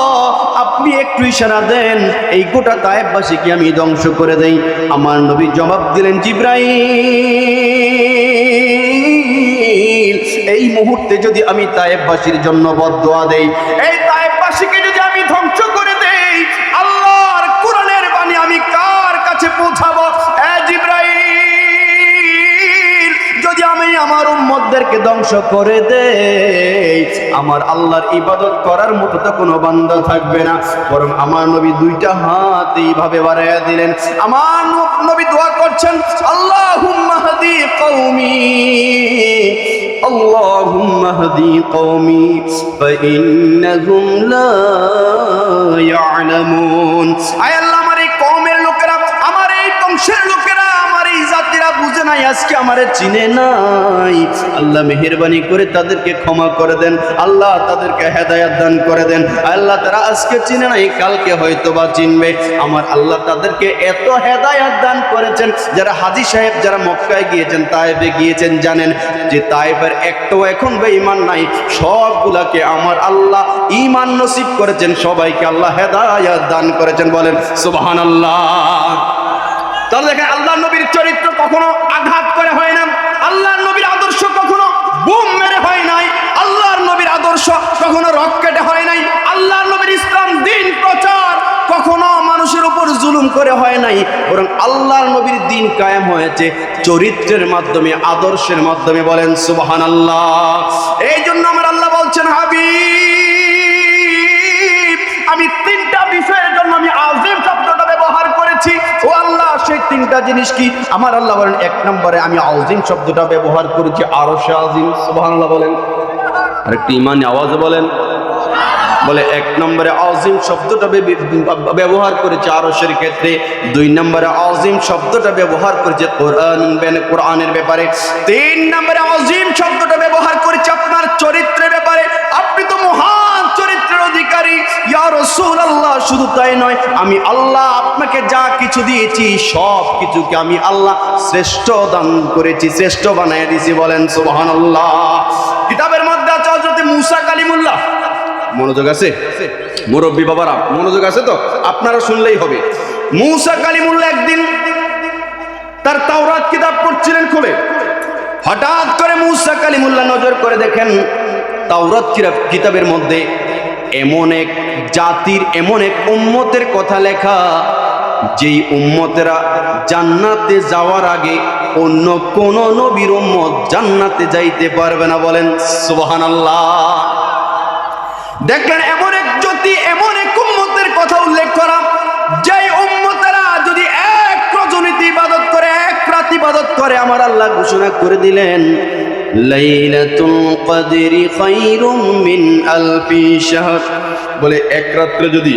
আপনি একটু ইশারা দেন এই গোটা তায়েফবাসীকে আমি ধ্বংস করে দেই আমার নবী জবাব দিলেন জিবরাইল এই মুহূর্তে যদি আমি তায়েফবাসীর জন্য বদদোয়া দেই এই তায়েফবাসীকে যদি আমি ধ্বংস করে দেই আল্লাহর কোরআনের বাণী আমি কার কাছে পৌঁছাবো জিবরাইল যদি আমি আমার উম্মতদেরকে ধ্বংস করে দেই আমার আল্লাহর ইবাদত করার মতো তো কোনো বান্দা থাকবে না বরং আমার নবী দুইটা হাত এইভাবে বাড়াইয়া দিলেন আমার নবী দোয়া করছেন আল্লাহুম্মা হাদি কওমি اللهم اهدي قومي فإنهم لا يعلمون আয় আল্লাহ আমার এই কওমের লোকেরা আমার এই বংশের লোকেরা আমার এই জাতিরা বুঝে নাই আজকে আমারে চিনে নাই আল্লাহ মেহেরবানি করে তাদেরকে ক্ষমা করে দেন আল্লাহ তাদেরকে হেদায়েত দান করে দেন আল্লাহ তারা আজকে চিনে নাই কালকে হয়তো বা চিনবে আমার আল্লাহ তাদেরকে এত হেদায়েত দান করেছেন যারা হাজী সাহেব যারা মক্কায় গিয়েছেন তায়েফে গিয়েছেন জানেন যে তায়েফের একটাও এখন বেঈমান নাই সবগুলাকে আমার আল্লাহ ঈমান নসিব করেছেন সবাইকে আল্লাহ হেদায়েত দান করেছেন বলেন সুবহানাল্লাহ তাহলে দেখেন আল্লাহর নবীর চরিত্র কখনো আঘাত করে হয় না আল্লাহর নবীর আদর্শ কখনো বুম মেরে হয় নাই আল্লাহর নবীর আদর্শ কখনো রকেটে হয় নাই আল্লাহর নবীর ইসলাম দ্বীন প্রচার কখনো মানুষের উপর জুলুম করে হয় নাই বরং আল্লাহর নবীর দ্বীন কায়েম হয়েছে চরিত্রের মাধ্যমে আদর্শের মাধ্যমে বলেন সুবহানাল্লাহ এই জন্য আমার আল্লাহ বলছেন হাবিব আমি তিনটা বিষয়ের জন্য আমি আযীম শব্দটা ব্যবহার করেছি ও আল্লাহ সেই তিনটা জিনিস কি আমার আল্লাহ বলেন এক নম্বরে আমি আযীম শব্দটা ব্যবহার করেছি আরশে আযীম সুবহানাল্লাহ বলেন আরেকটি ঈমান আওয়াজে বলেন বলে এক নম্বরে আযীম শব্দটা ব্যবহার করেছে আরশের ক্ষেত্রে দুই নম্বরে আযীম শব্দটা ব্যবহার করেছে কোরআনের ব্যাপারে তিন নম্বরে আযীম শব্দটা ব্যবহার করেছে আপনার চরিত্রের ব্যাপারে আপনি তো মহান চরিত্রের অধিকারী ইয়া রাসূলুল্লাহ শুধু তাই নয় আমি আল্লাহ আপনাকে যা কিছু দিয়েছি সব কিছুকে আমি আল্লাহ শ্রেষ্ঠ দান করেছি শ্রেষ্ঠ বানায় দিয়েছি বলেন সুবহানাল্লাহ কিতাবের মধ্যে আছে হযরত মূসা কালিমুল্লাহ মনোযোগ আছে মুরব্বী বাবারা মনোযোগ আছে তো আপনারা শুনলেই হবে মূসা কালিমুল্লাহ একদিন তার তাওরাত কিতাব পড়ছিলেন খুলে হঠাৎ করে মূসা কালিমুল্লাহ নজর করে দেখেন তাওরাত কিতাবের মধ্যে এমন এক জাতির এমন এক উম্মতের কথা লেখা যেই উম্মতেরা জান্নাতে যাওয়ার আগে অন্য কোন নবীর উম্মত জান্নাতে যাইতে পারবে না বলেন সুবহানাল্লাহ দেখলেন এমন এক জাতি এমন এক উম্মতের কথা উল্লেখ করা যে উম্মতেরা যদি এক রজনীতে ইবাদত করে এক রাত ইবাদত করে আমার আল্লাহ ঘোষণা করে দিলেন লাইলাতুল কদরি খায়রুম মিন আলফি শাহর বলে এক রাত্রে যদি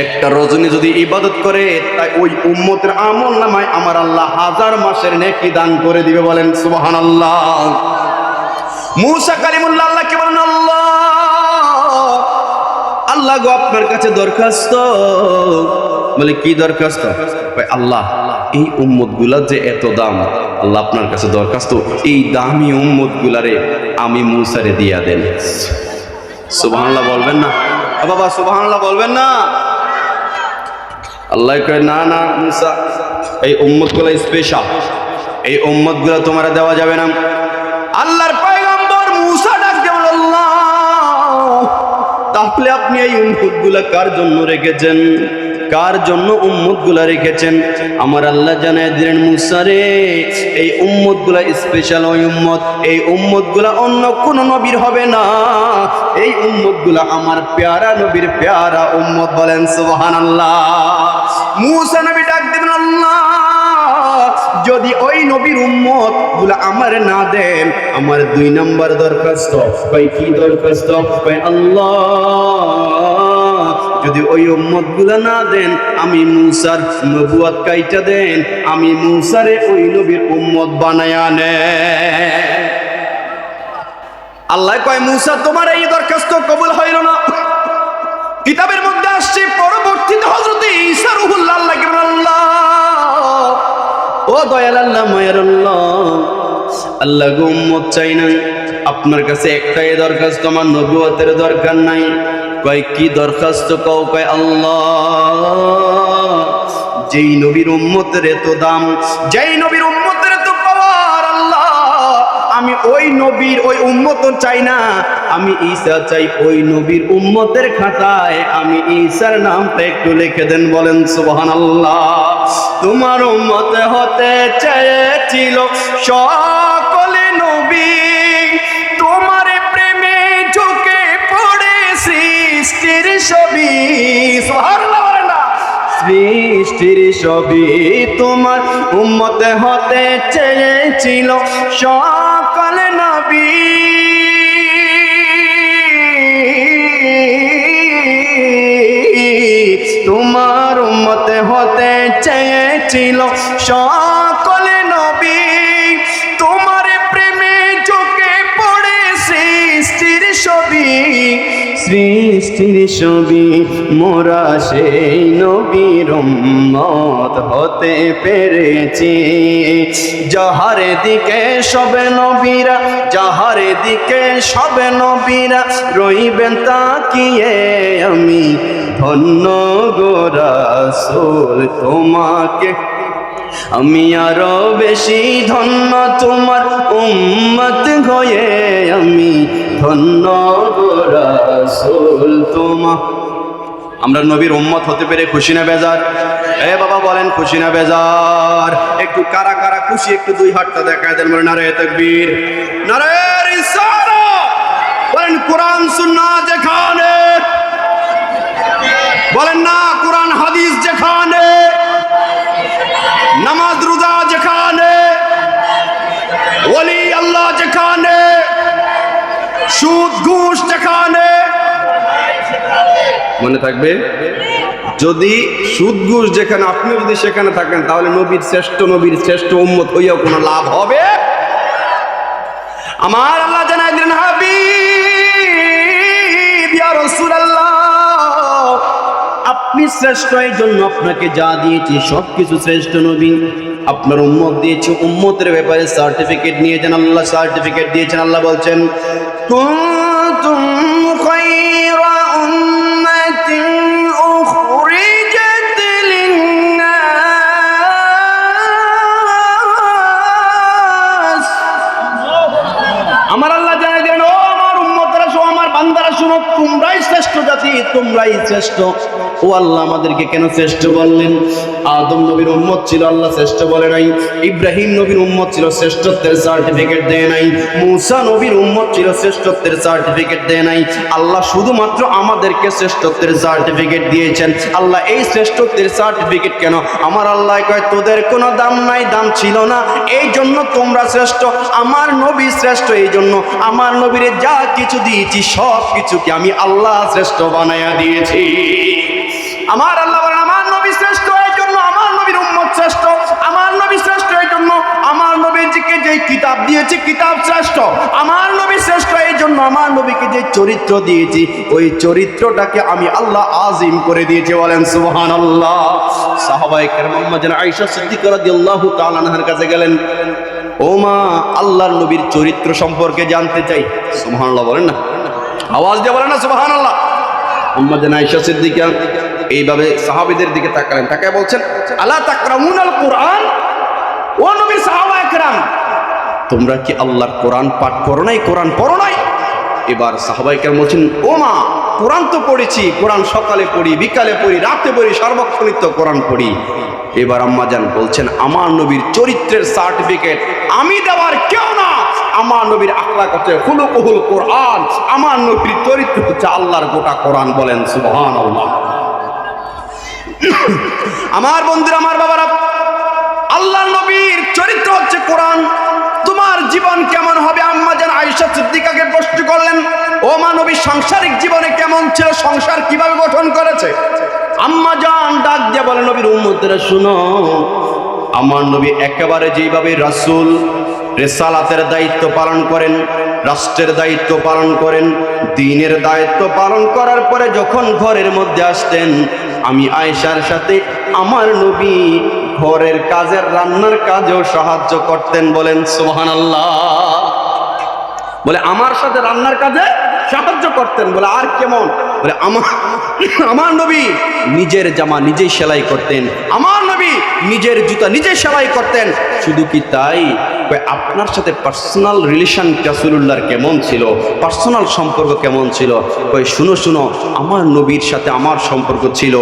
একটা রজনী যদি ইবাদত করে তাই ওই উম্মতের আমলনামায় আমার আল্লাহ 1000 মাসের নেকি দান করে দিবে বলেন সুবহানাল্লাহ মূসা কালিমুল্লাহ আল্লাহকে বলেন আল্লাহ আল্লাহ গো আপনার কাছে দরখাস্ত। বলে কি দরখাস্ত? কয় আল্লাহ এই উম্মত গুলা যে এত দাম, আল্লাহ আপনার কাছে দরখাস্ত এই দামি উম্মত গুলারে আমি মুসারে দিয়া দেন। সুবহানাল্লাহ বলবেন না বাবা, সুবহানাল্লাহ বলবেন না? আল্লাহ কয় না না মুসা, এই উম্মত গুলা স্পেশাল, এই উম্মত গুলা তোমার দেওয়া যাবে না। আল্লাহর পয়গম্বর মুসা ডাক দিয়ে বলল, আল্লাহ তাহলে আপনি এই উম্মত গুলা কার জন্য রেখেছেন? কার জন্য উম্মত গুলা রেখেছেন? আমার আল্লাহ জানায় দিলেন, মুসা রে এই উম্মত গুলা স্পেশাল ওই উম্মত, এই উম্মত গুলা অন্য কোন নবীর হবে না, এই উম্মত গুলা আমার প্যারা নবীর প্যারা উম্মত। বলেন সুবহানাল্লাহ। মুসা নবী ডাক দিবেন, আল্লাহ যদি ওই নবীর উম্মত গুলা আমার না দেন, আমার 2 নাম্বার দরখাস্ত। কই কি দরখাস্ত? কই আল্লাহ যদি ওই উম্মত গুলা না দেন, আমি মুসার নবুয়ত কাইটা দেন, আমি মুসারে ওই নবীর উম্মত বানায়া নে। আল্লাহ কয় মুসা তোমার এই দরখাস্ত কবুল হইল না। কিতাবের মধ্যে আসছে পরবর্তীতে হযরত ঈসা রূহুল্লাহ আল্লাহকে বলেন, আল্লাহ ও দয়াল আল্লাহ মায়ার আল্লাহ, আল্লাহ গো উম্মত চাই না, আপনার কাছে একটাই দরখাস্ত, আমার নবুয়তের দরকার নাই। কয় কি দরখাস্ত কও? কয় আল্লাহ যেই নবীর উম্মতের এত দাম, যেই নবীর উম্মতের এত পাওয়ার, আল্লাহ আমি ওই নবীর ওই উম্মত চাই না, আমি ঈসা চাই। ওই নবীর উম্মতের খাতায় আমি ঈসার নামটা একটু লিখে দেন। বলেন সুবহানাল্লাহ। তোমার উম্মত হতে চেয়েছিল সকলে নবী, তোমার প্রেমে ঝুঁকে পড়ে সৃষ্টির ছবি। সুবহানাল্লাহ বলেন না? সৃষ্টির ছবি তোমার উম্মত হতে চেয়েছিল সকলে নবী, তোমার উম্মত হতে চেয়েছিল সকলে নবী, তোমার প্রেমে ঝুঁকে পড়ে সৃষ্টির ছবি, সৃষ্টির ছবি মোরা সেই নবীর উম্মত হতে পেরেছি। যাহার দিকে সবে নবীরা, যাহার দিকে সবে নবীরা রইবেন তাকিয়ে, আমি ধন্য গো রাসূল তোমাকে, আমি আরো বেশি ধন্য তোমার উম্মত হয়ে, আমি ধন্য গো রাসূল তোমা। আমরা নবীর উম্মত হতে পেরে খুশি না বেজার? এ বাবা বলেন খুশি না বেজার? একটু কারা কারা খুশি একটু 2 হাতটা দেখায় দেন। বলেন নারে তাকবীর, নারে রিসালাত। বলেন কোরআন সুন্নাহ যেখানে, বলেন না কোরআন হাদিস যেখানে, নামাজ রোজা যেখানে, ওলি আল্লাহ যেখানে, সুদ ঘুষ যেখানে, মনে থাকবে যদি সুদ ঘুষ যেখানে, আপনি যদি সেখানে থাকেন, তাহলে নবীর শ্রেষ্ঠ উম্মত হইয়াও কোনো লাভ হবে? আমার আল্লাহ জানাই দিলেন, হাবিব ইয়া রাসূলুল্লাহ আপনি শ্রেষ্ঠ, এই জন্য আপনাকে যা দিয়েছি সবকিছু শ্রেষ্ঠ। নবী আপনার উম্মত দিয়েছে, উম্মতের ব্যাপারে সার্টিফিকেট নিয়ে যান। আল্লাহ সার্টিফিকেট দিয়েছেন। আল্লাহ বলছেন, কুনতুম খায়রা উম্মাতিন উখরিজাত লিন-নাস। আমার আল্লাহ জানাই দেন, ও আমার উম্মতরা, শোনো, আমার বান্দারা শোনো, তোমরাই শ্রেষ্ঠ জাতি, তোমরাই শ্রেষ্ঠ। ও আল্লাহ আমাদেরকে কেন শ্রেষ্ঠ বললেন? আদম নবীর উম্মত ছিল, আল্লাহ শ্রেষ্ঠ বলে নাই। ইব্রাহিম নবীর উম্মত ছিল, শ্রেষ্ঠত্বের সার্টিফিকেট দেয় নাই। মুসা নবীর উম্মত ছিল, শ্রেষ্ঠত্বের সার্টিফিকেট দেয় নাই। আল্লাহ শুধুমাত্র আমাদেরকে শ্রেষ্ঠত্বের সার্টিফিকেট দিয়েছেন। আল্লাহ এই শ্রেষ্ঠত্বের সার্টিফিকেট কেন? আমার আল্লাহ কয়, তোদের কোনো দাম নাই, দাম ছিল না, এই জন্য তোমরা শ্রেষ্ঠ। আমার নবী শ্রেষ্ঠ, এই জন্য আমার নবীরে যা কিছু দিয়েছি সব কিছুকে আমি আল্লাহ শ্রেষ্ঠ বানায়া দিয়েছি। আমার আল্লাহ বলেন, আমার নবী শ্রেষ্ঠ, এই জন্য আমার নবীর উম্মত শ্রেষ্ঠ। আমার নবী শ্রেষ্ঠ, এই জন্য আমার নবীজিকে যে যে কিতাব দিয়েছি কিতাব শ্রেষ্ঠ, আমার নবী শ্রেষ্ঠ, এই জন্য আমার নবীকে যে চরিত্র দিয়েছি ওই চরিত্রটাকে আমি আল্লাহ আজিম করে দিয়েছি। বলেন সুবহানাল্লাহ। সাহাবায়ে কেরাম আম্মা জান আয়েশা সিদ্দিকা রাদিয়াল্লাহু তাআলা আনহার কাছে গেলেন, ও মা, আল্লাহর নবীর চরিত্র সম্পর্কে জানতে চাই। সুবহানাল্লাহ বলেন না, আওয়াজ দিয়ে বলেন না সুবহানাল্লাহ। আম্মা জান আয়েশা সিদ্দিকা এইভাবে সাহাবীদের দিকে তাকালেন, তাকায় বলছেন, আলা তাকরামুনাল কুরআন, ও নবীর সাহাবায়ে কেরাম, তোমরা কি আল্লাহর কোরআন পাঠ করো নাই, কোরআন পড়ো নাই? এবার সাহাবায়ে কেরাম বলছেন, ও মা, কোরআন তো পড়েছি, কোরআন সকালে পড়ি, বিকালে পড়ি, রাতে পড়ি, সর্বক্ষণিক তো কোরআন পড়ি। এবার আম্মা জান বলছেন, আমার নবীর চরিত্রের সার্টিফিকেট আমি দেওয়ার কেউ না, আমার নবীর আখলাক হচ্ছে খুলুকুল কোরআন, আমার নবীর চরিত্র হচ্ছে আল্লাহর গোটা কোরআন। বলেন সুবহানাল্লাহ। আমার বন্ধুরা, আমার বাবারা, আল্লাহর নবীর চরিত্র হচ্ছে কোরআন। তোমার জীবন কেমন হবে? আম্মা জান আয়েশা সিদ্দিকাকে প্রশ্ন করলেন, ও মা, নবী সাংসারিক জীবনে কেমন ছিল, সংসার কিভাবে গঠন করেছে? আম্মা জান ডাক দিয়ে বলেন, নবীর উম্মতেরা শুনো, আমার নবী একেবারে যেইভাবে রাসূল রিসালাতের দায়িত্ব পালন করেন, রাষ্ট্রের দায়িত্ব পালন করেন, দ্বীনের দায়িত্ব পালন করার পরে যখন ঘরের মধ্যে আসতেন, আমি আয়েশার সাথে আমার নবী ঘরের কাজের রান্নার কাজেও সাহায্য করতেন। বলেন সুবহানাল্লাহ। বলে আমার সাথে রান্নার কাজে সাহায্য করতেন। বলে আর কেমন? বলে আমার নবী নিজের জামা নিজেই সেলাই করতেন, আমার নবী নিজের জুতা নিজে সেলাই করতেন। শুধু কি তাই, আপনার সাথে পার্সোনাল রিলেশন রাসূলুল্লাহর কেমন ছিল, পার্সোনাল সম্পর্ক কেমন ছিল? শুনো শুনো, আমার নবীর সাথে আমার সম্পর্ক ছিল,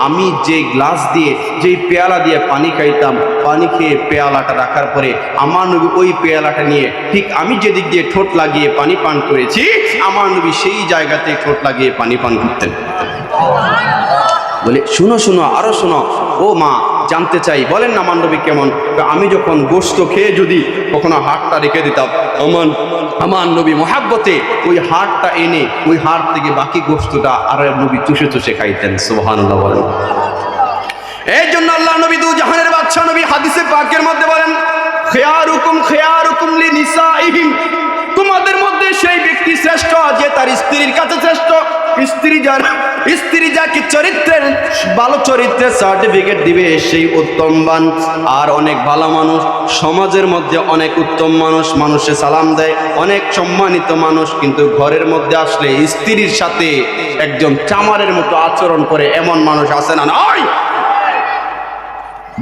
আমি যে গ্লাস দিয়ে, যেই পেয়ালা দিয়ে পানি খাইতাম, পানি খেয়ে পেয়ালাটা রাখার পরে আমার নবী ওই পেয়ালাটা নিয়ে ঠিক আমি যেদিক দিয়ে ঠোঁট লাগিয়ে পানি পান করেছি, আমার নবী সেই জায়গাতে ঠোঁট লাগিয়ে পানি পান করতেন। বলে শুনো শুনো, আরো শোনো, ও মা, জানতে চাই, বলেন না আমার নবী কেমন? আমি যখন গোশত খেয়ে যদি কখনো হাড়টা রেখে দিতাম, আমার নবী মহাব্বতে ওই হাড়টা এনে ওই হাড় থেকে বাকি গোশতটা আর নবী চুষে চুষে খাইতেন। সুবহানাল্লাহ বলেন। এই জন্য আল্লাহ নবী দু জাহানের বাদশা নবী হাদিসে পাকের মধ্যে বলেন, খেয়ারুকুম লিনিসাইহিম, তোমাদের মধ্যে সেই ব্যক্তি শ্রেষ্ঠ যে তার স্ত্রীর কাছে শ্রেষ্ঠ। স্ত্রী যাকে চরিত্রের ভালো চরিত্রের সার্টিফিকেট দিবে সেই উত্তমবান। আর অনেক ভালো মানুষ সমাজের মধ্যে অনেক উত্তম মানুষ, মানুষে সালাম দেয়, অনেক সম্মানিত মানুষ, কিন্তু ঘরের মধ্যে আসলে স্ত্রীর সাথে একজন চামারের মতো আচরণ করে, এমন মানুষ আছে না? নয়,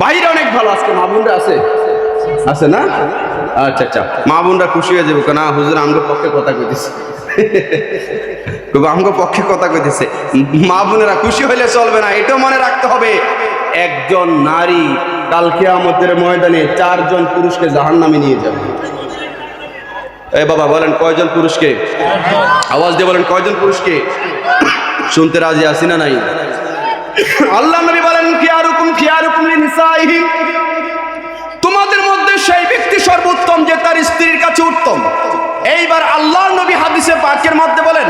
বাইরে অনেক ভালো। আজকে মা বোনরা আছে না? আচ্ছা আচ্ছা, মা বোনরা খুশি হয়ে যাবে, না হুজুর আমগোর পক্ষে কথা কইতেছে, আমগোর পক্ষে কথা কইতেছে। মা বোনেরা খুশি হইলে চলবে না, এটাও মনে রাখতে হবে, একজন নারী কাল কিয়ামতের ময়দানে 4 জন পুরুষকে জাহান্নামে নিয়ে যাবে। এই বাবা বলেন কয়জন পুরুষকে? আওয়াজ দিয়ে বলেন কয়জন পুরুষকে? শুনতে রাজি আছি না নাই? আল্লাহ নবী বলেন, খিয়ারুকুম লিনিসাইহিম, তোমাদের মধ্যে সেই ব্যক্তি সর্বোত্তম যে তার স্ত্রীর কাছে উত্তম। এইবার আল্লাহ নবী হাদিসে পাকের মধ্যে বলেন,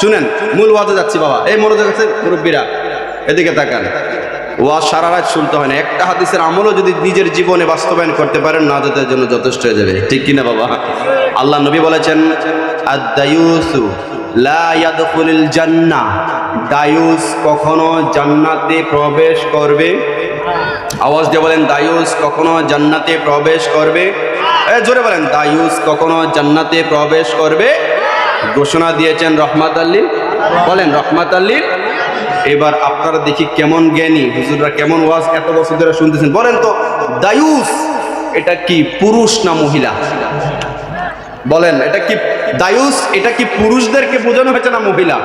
শুনেন, মূল ওয়াজে যাচ্ছি বাবা, এই মনোযোগ আছে মুরব্বীরা, এদিকে তাকান। ওয়াজ সারা রাত শুনতে হয় না, একটা হাদিসের আমলও যদি নিজের জীবনে বাস্তবায়ন করতে পারেন, নাজাতের জন্য যথেষ্ট হয়ে যাবে। ঠিক কিনা বাবা? আল্লাহ নবী বলেছেন, আদ-দায়ুসু লা ইয়াদখুলুল জান্নাহ, দায়ুস কখনো জান্নাতে প্রবেশ করবে। আওয়াজ দিয়ে বলেন, দায়ুস কখনো জান্নাতে প্রবেশ করবে। জোরে বলেন, দায়ুস কখনো জান্নাতে প্রবেশ করবে। ঘোষণা দিয়েছেন রহমাত আল্লিল, বলেন রহমাত আল্লিল। এবার আপনারা দেখি কেমন জ্ঞানী হুজুররা, কেমন ওয়াজ এত বছর ধরে শুনতেছেন। বলেন তো, দায়ুস এটা কি পুরুষ না মহিলা? বলেন, এটা কি দায়ুস, এটা কি পুরুষদেরকে বোঝানো হয়েছে না মহিলা?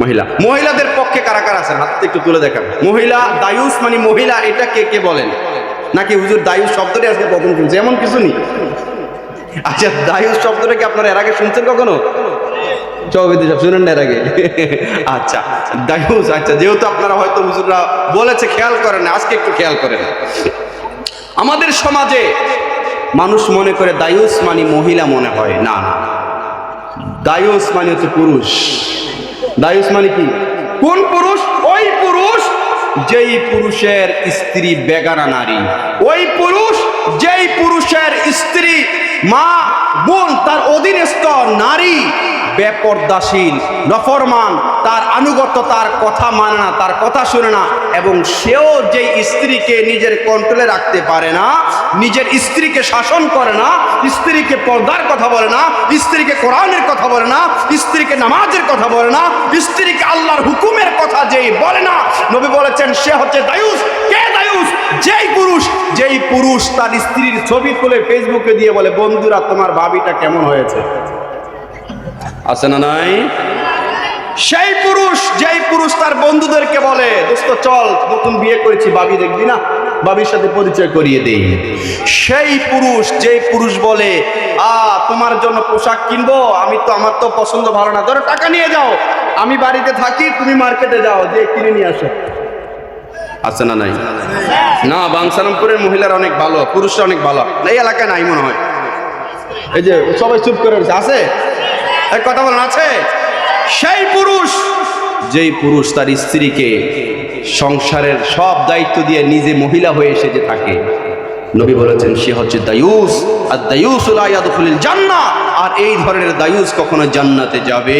মহিলা। মহিলাদের পক্ষে কারা কারা আছেন হাতটা একটু তুলে দেখান। মহিলা, দায়ুস মানে মহিলা, এটা কে কে বলেন? নাকি হুজুর দায়ুস শব্দটি আজকে প্রথম শুনছে, এমন কিছু নেই। আচ্ছা, দায়ুস শব্দটা কি আপনারা এর আগে শুনছেন কখনো? চৌবেদি সব শুনেন না এর আগে? আচ্ছা, দায়ুস, আচ্ছা, যেহেতু আপনারা হয়তো হুজুররা বলেছে খেয়াল করেন না, আজকে একটু খেয়াল করেন। আমাদের সমাজে মানুষ মনে করে দায়ুস মানে মহিলা মনে হয়, না না, দায়ুস মানে হচ্ছে পুরুষ। দায়ুস মানে কি? কোন পুরুষ? ওই পুরুষ যেই পুরুষের স্ত্রী বেগানা নারী, ওই পুরুষ যেই পুরুষের স্ত্রী, মা, বোন, তার অধীনস্থ নারী বেপর্দাশীল, নফরমান, তার আনুগত্য, তার কথা মানে না, তার কথা শুনে না, এবং সেও যেই স্ত্রীকে নিজের কন্ট্রোলে রাখতে পারে না, নিজের স্ত্রীকে শাসন করে না, স্ত্রীকে পর্দার কথা বলে না, স্ত্রীকে কোরআনের কথা বলে না, স্ত্রীকে নামাজের কথা বলে না, স্ত্রীকে আল্লাহর হুকুমের কথা যেই বলে না, নবী বলেছেন সে হচ্ছে দায়ুস। কে দায়ুস? যেই পুরুষ তার স্ত্রীর ছবি তুলে ফেসবুকে দিয়ে বলে, বন্ধুরা তোমার ভাবিটা কেমন হয়েছে। আছে না নাই? যেই পুরুষ তার বন্ধুদেরকে বলে, দোস্ত চল, নতুন বিয়ে করেছি, ভাবি দেখবি না, ভাবির সাথে পরিচয় করিয়ে দেই। যেই পুরুষ বলে, তোমার জন্য পোশাক কিনবো, আমার তো পছন্দ ভালো না, ধরো টাকা নিয়ে যাও, আমি বাড়িতে থাকি, তুমি মার্কেটে যাও, যে কিনে নিয়ে আসো। আছে না নাই? না, বাংসালামপুরের মহিলারা অনেক ভালো, পুরুষরা অনেক ভালো, এই এলাকায় নাই মনে হয়। এই যে সবাই চুপ করে আছে, এক কথা বলেন, আছে? যেই পুরুষ তার স্ত্রীকে সংসারের সব দায়িত্ব দিয়ে নিজে মহিলা হয়ে এসে যে থাকে, নবী বলেছেন সে হচ্ছে দায়ুস। আর দায়ুস লা ইয়াদখুলুল জান্নাহ, আর এই ধরনের দায়ুস কখনো জান্নাতে যাবে।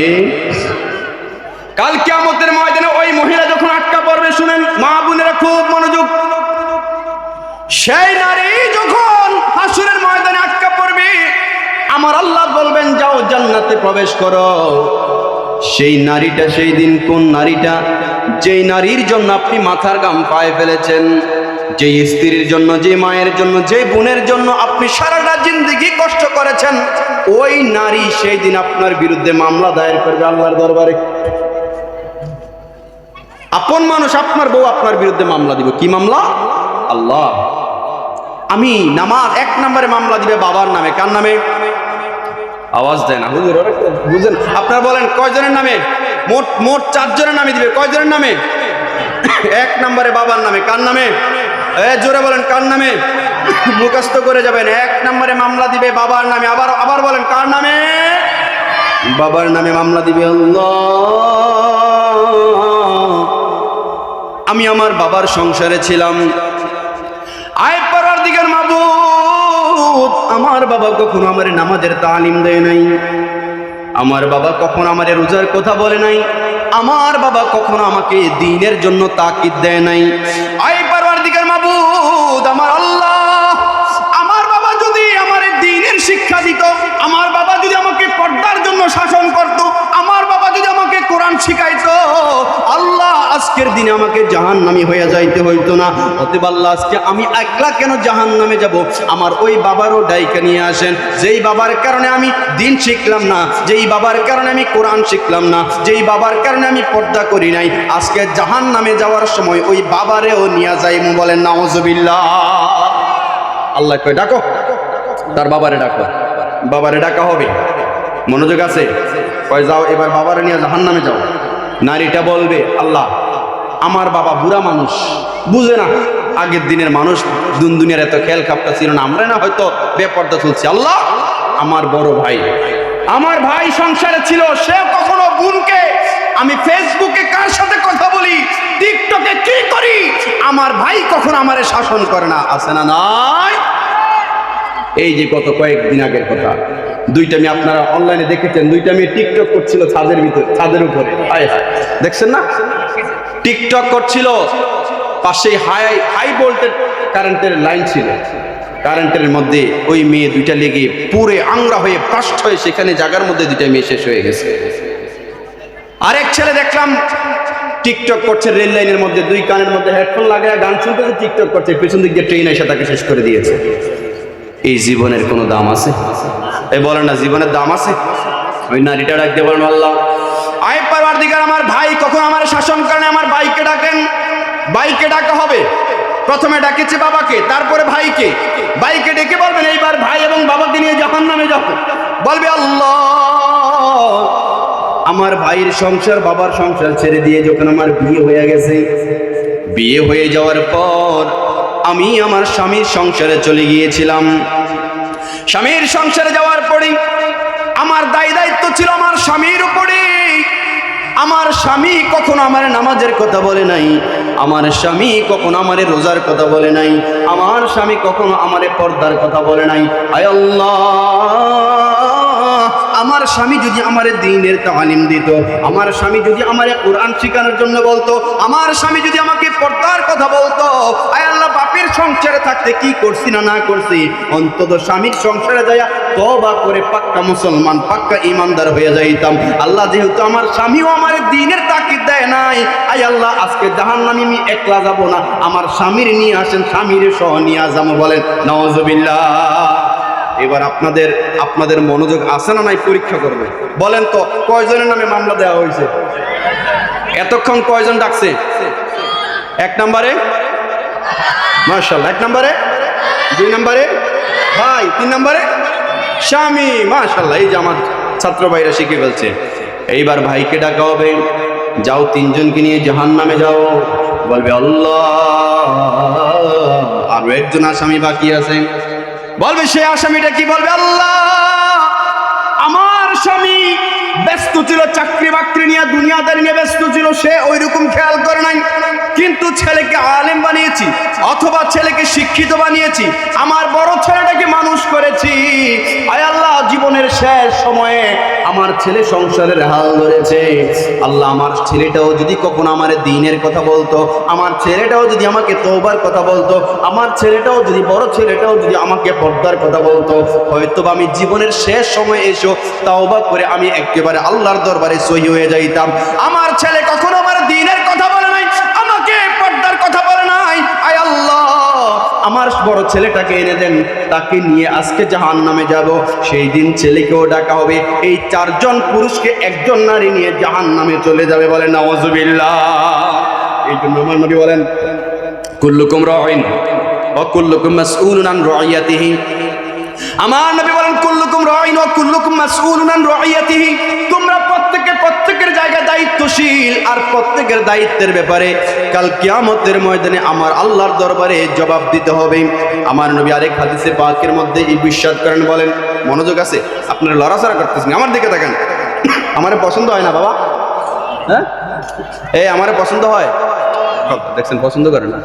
কাল কিয়ামতের ময়দানে ওই মহিলা যখন আটকা পড়বে, শুনেন মা বোনেরা খুব মনোযোগ, সেই নারী যখন হাসরের ময়দানে আটকা পড়বে, আমার আল্লাহ বলবেন যাও জান্নাতে প্রবেশ করো। সেই নারীটা সেই দিন কোন নারীটা? যেই নারীর জন্য আপনি মাথার ঘাম পায়ে ফেলেছেন, যেই স্ত্রীর জন্য, যে মায়ের জন্য, যে বোনের জন্য আপনি সারাটা জিন্দেগি কষ্ট করেছেন, ওই নারী সেই দিন আপনার বিরুদ্ধে মামলা দায়ের করবে আল্লাহর দরবারে। আপন মানুষ, আপনার বউ আপনার বিরুদ্ধে মামলা দিবে। কি মামলা? আল্লাহ, আমি নামাজ 1 নম্বরে মামলা দিবে বাবার নামে। কার নামে? আওয়াজ দেয় না হুজুর, বুঝেন? আপনারা বলেন কয়জনের নামে? মোট 4 জনের নামে দিবে। কয়জনের নামে? 1 নম্বরে বাবার নামে। কার নামে? জোরে বলেন, কার নামে? মুখস্থ করে যাবেন। 1 নম্বরে মামলা দিবে বাবার নামে। আবার বলেন, কার নামে? বাবার নামে মামলা দিবে। আল্লাহ, আমি আমার বাবার সংসারে ছিলাম, আয় পরওয়ারদিগার মাবুদ, আমার বাবা কখনো আমার নামাজের তালিম দেয় নাই, আমার বাবা কখনো আমার রোজার কথা বলে নাই, আমার বাবা কখনো আমাকে দ্বীনের জন্য তাকিদ দেয় নাই। আয় পরওয়ারদিগার মাবুদ, আমার আল্লাহ, আমার বাবা যদি আমার দ্বীনের শিক্ষা দিত, আমার বাবা যদি আমাকে পর্দার জন্য শাসন করত, আমার বাবা যদি আমাকে কোরআন শিখাইতো, আল্লাহ আজকের দিনে আমাকে জাহান্নামী হয়ে যাইতে হইতো না। অতএব আল্লাহ, আজকে আমি একলা কেন জাহান্নামে যাব? আমার ওই বাবারও ডাইকা নিয়ে আসেন, যেই বাবার কারণে আমি দ্বীন শিখলাম না, যেই বাবার কারণে আমি কোরআন শিখলাম না, যেই বাবার কারণে আমি পর্দা করি নাই, আজকে জাহান্নামে যাওয়ার সময় ওই বাবারেও নিয়ে যাইমু। বলেন নাউজুবিল্লাহ। আল্লাহ কয় ডাকো, তার বাবারে ডাকো। বাবারে ডাকা হবে। মনোযোগ আছে? কয় যাও এবার বাবারে নিয়ে জাহান্নামে যাও। নারীটা বলবে, আল্লাহ, আমার বাবা বুড়া মানুষ, বুঝে না, আগের দিনের মানুষ, দুনিয়ার এত খেয়াল খাপটা ছিল না, আমরা না হয়তো বেপর্দা চলছি। আল্লাহ, আমার বড় ভাই, আমার ভাই সংসারে ছিল, সে কখনো বোনকে, আমি ফেসবুকে কার সাথে কথা বলি, টিকটকে কি করি, আমার ভাই কখনো আমারে শাসন করে না। আছে না নাই? এই যে গত কয়েকদিন আগের কথা, 2টা মেয়ে আপনারা অনলাইনে দেখেছেন, 2টা মেয়ে টিকটক করছিল ছাদের উপরে। হায় হায়, দেখছেন না? টিকটক করছিল, পাশে হাই ভোল্টেজ কারেন্টের লাইন ছিল, কারেন্টের মধ্যে ওই মেয়ে 2টা লেগে পুরে আংরা হয়ে ব্রাস্ট হয়ে সেখানে জায়গার মধ্যে 2টা মেয়ে শেষ হয়ে গেছে। আরেক ছেলে দেখলাম টিকটক করছে রেল লাইনের মধ্যে, 2 কানের মধ্যে হেডফোন লাগায় গান শুনতে টিকটক করছে, পেছন দিক দিয়ে ট্রেন এসে তাকে শেষ করে দিয়েছে। এই জীবনের কোনো দাম আছে? এই বলেন না, জীবনের দাম আছে? ওই নারীটা ডাকতে বলেন, আল্লাহ, আয় পরওয়ারদিগার, আমার ভাই কখন আমার শাসন করে না, আমার ভাইকে ডাকেন। ভাইকে ডাকা হবে। প্রথমে ডাকেছে বাবাকে, তারপরে ভাইকে। ভাইকে ডেকে বলবেন, এইবার ভাই এবং বাবাকে নিয়ে জাহান্নামে যাব। বলবে, আল্লাহ, আমার ভাইয়ের সংসার, বাবার সংসার ছেড়ে দিয়ে যখন আমার বিয়ে হয়ে গেছে, বিয়ে হয়ে যাওয়ার পর আমি আমার স্বামীর সংসারে চলে গিয়েছিলাম। স্বামীর সংসারে যাওয়ার পরে আমার দায়িত্ব ছিল আমার স্বামীর উপরে। আমার স্বামী কখনো আমার নামাজের কথা বলে নাই, আমার স্বামী কখনো আমারে রোজার কথা বলে নাই, আমার স্বামী কখনো আমারে পর্দার কথা বলে নাই। আয় আল্লাহ, আমার স্বামী যদি আমারে দ্বীনের তালিম দিত, আমার স্বামী যদি আমারে কোরআন শিখানোর জন্য বলতো, আমার স্বামী যদি আমাকে পর্দার কথা বলতো, আয় আল্লাহ, বাপের সংসারে থাকতে কি করছি না না করছি, অন্তত স্বামীর সংসারে যাইয়া তওবা করে পাক্কা মুসলমান, পাক্কা ইমানদার হয়ে যাইতাম। আল্লাহ যেহেতু আমার স্বামীও আমার দ্বীনের তাকিদ দেয় নাই, আয় আল্লাহ, আজকে জাহান্নামে আমি একলা যাব না, আমার স্বামীর নিয়ে আসেন, স্বামীর সহ নিয়ে যাবো। বলেন নাউজুবিল্লাহ। এবার আপনাদের মনোযোগ আছে না নাই পরীক্ষা করবে। বলেন তো কয়জনের নামে মামলা দেওয়া হয়েছে? এতক্ষণ কয়জন ডাকছে? এক নম্বরে মাশাআল্লাহ, এক নম্বরে, দুই নম্বরে ভাই, তিন নম্বরে স্বামী। মাশাআল্লাহ, এই যে আমার ছাত্র ভাইরা শিখে ফেলছে। এইবার ভাইকে ডাকা হবে, যাও তিনজনকে নিয়ে জাহান্নামে যাও। বলবে আল্লাহ, আরো একজন আসামি বাকি আছে। বলবে সে আসামিটা কি? বলবে আল্লাহ, আমার স্বামী ব্যস্ত ছিল, চাকরি বাকরি নিয়ে, দুনিয়াদারি নিয়ে ব্যস্ত ছিল, সে ওইরকম খেয়াল করে নাই, কিন্তু ছেলেকে আলেম বানিয়েছি অথবা ছেলেকে শিক্ষিত বানিয়েছি, আমার বড় ছেলেটাকে মানুষ করেছি। আয় আল্লাহ, জীবনের শেষ সময়ে আমার ছেলে সংসারের হাল ধরেছে। আল্লাহ, আমার ছেলেটাও যদি কখনো আমার দ্বীনের কথা বলতো, আমার ছেলেটাও যদি আমাকে তওবার কথা বলতো, আমার ছেলেটাও যদি, বড় ছেলেটাও যদি আমাকে পর্দার কথা বলতো, হয়তো আমি জীবনের শেষ সময় এসো তওবা করে আমি একেবারে আল্লাহর দরবারে সহি হয়ে যাইতাম। আমার ছেলে কখনো আমার দ্বীনের কথা বলে নাই, আমাকে পর্দার কথা বলে নাই। আয় আল্লাহ, আমার বড় ছেলেটাকে এনে দেন, তাকে নিয়ে আজকে জাহান্নামে যাব। সেই দিন ছেলেকেও ডাকা হবে, এই চারজন পুরুষকে একজন নারী নিয়ে জাহান্নামে চলে যাবে। বলেন নাউজুবিল্লাহ। এই জন্য আমার নবী বলেন, কুল্লুকুম রাঈন ওয়া কুল্লুকুম মাসউলুন আন রাইয়াতিহি। আমার নবী বলেন, কুল্লুকুম রাঈন ওয়া কুল্লুকুম মাসউলুন আন রাইয়াতিহি। তোমরা প্রত্যেকের জায়গায় দায়িত্বশীল, আর প্রত্যেকের দায়িত্বের ব্যাপারে কাল কিয়ামতের ময়দানে আমার আল্লাহর দরবারে জবাব দিতে হবে। আমার নবী আরেক হাদিসে পাকের মধ্যে এই বিশ্বাস করেন, বলেন, মনোযোগ আছে? আপনারা লড়াচড়া করতেছেন, আমার দিকে তাকান। আমারে পছন্দ হয় না বাবা? হ্যাঁ, এই আমারে পছন্দ হয়? দেখছেন পছন্দ করে না,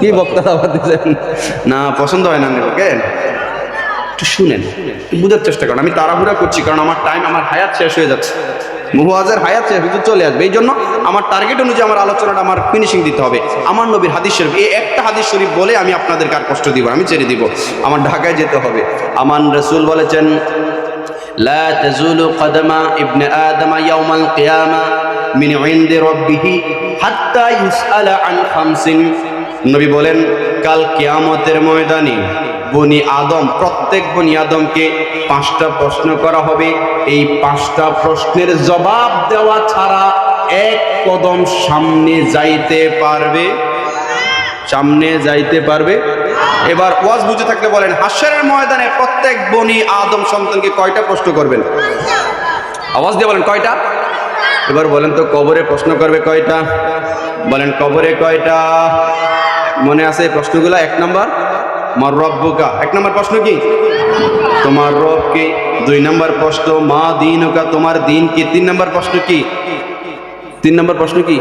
কি বক্তা আবার দিচ্ছেন না, পছন্দ হয় না। কেন? একটু শুনেন, বুঝার চেষ্টা করেন। আমি তাড়াহুড়া করছি কারণ আমার টাইম, আমার হায়াত শেষ হয়ে যাচ্ছে। মুহুয়াজের হায়াত শেষ হয়ে চলে আসবে, এই জন্য আমার টার্গেট অনুযায়ী আমার আলোচনাটা আমার ফিনিশিং দিতে হবে। আমার নবীর হাদিস শরীফ, এই একটা হাদিস শরীফ বলে আমি আপনাদেরকে আর কষ্ট দিব, আমি ছেড়ে দিব, আমার ঢাকায় যেতে হবে। আমার রাসূল বলেছেন, লা তাজুলু কদমা ইবনে আদম ইয়াউমাল কিয়ামা মিন ইনদি রাব্বিহি হাত্তা ইউসআলা আন খামসিন। নবী বলেন, কাল কিয়ামতের ময়দানে বনি আদম, প্রত্যেক বনি আদমকে 5টা প্রশ্ন করা হবে। এই 5টা প্রশ্নের জবাব দেওয়া ছাড়া এক কদম সামনে যাইতে পারবে, সামনে যাইতে পারবে। এবার ওয়াজ বুঝে থাকলে বলেন, হাশরের ময়দানে প্রত্যেক বনি আদম সন্তানকে কয়টা প্রশ্ন করবেন? আওয়াজ দিয়ে বলেন কয়টা? এবার বলেন তো কবরে প্রশ্ন করবে কয়টা? বলেন কবরে কয়টা? মনে আছে এই প্রশ্নগুলো? 1 নম্বর, মার রব্বুকা। 1 নম্বর প্রশ্ন কি? তোমার রব কে। 2 নম্বর প্রশ্ন, মা দীনুকা, তোমার দিন কি। 3 নম্বর প্রশ্ন কি? 3 নম্বর প্রশ্ন কি?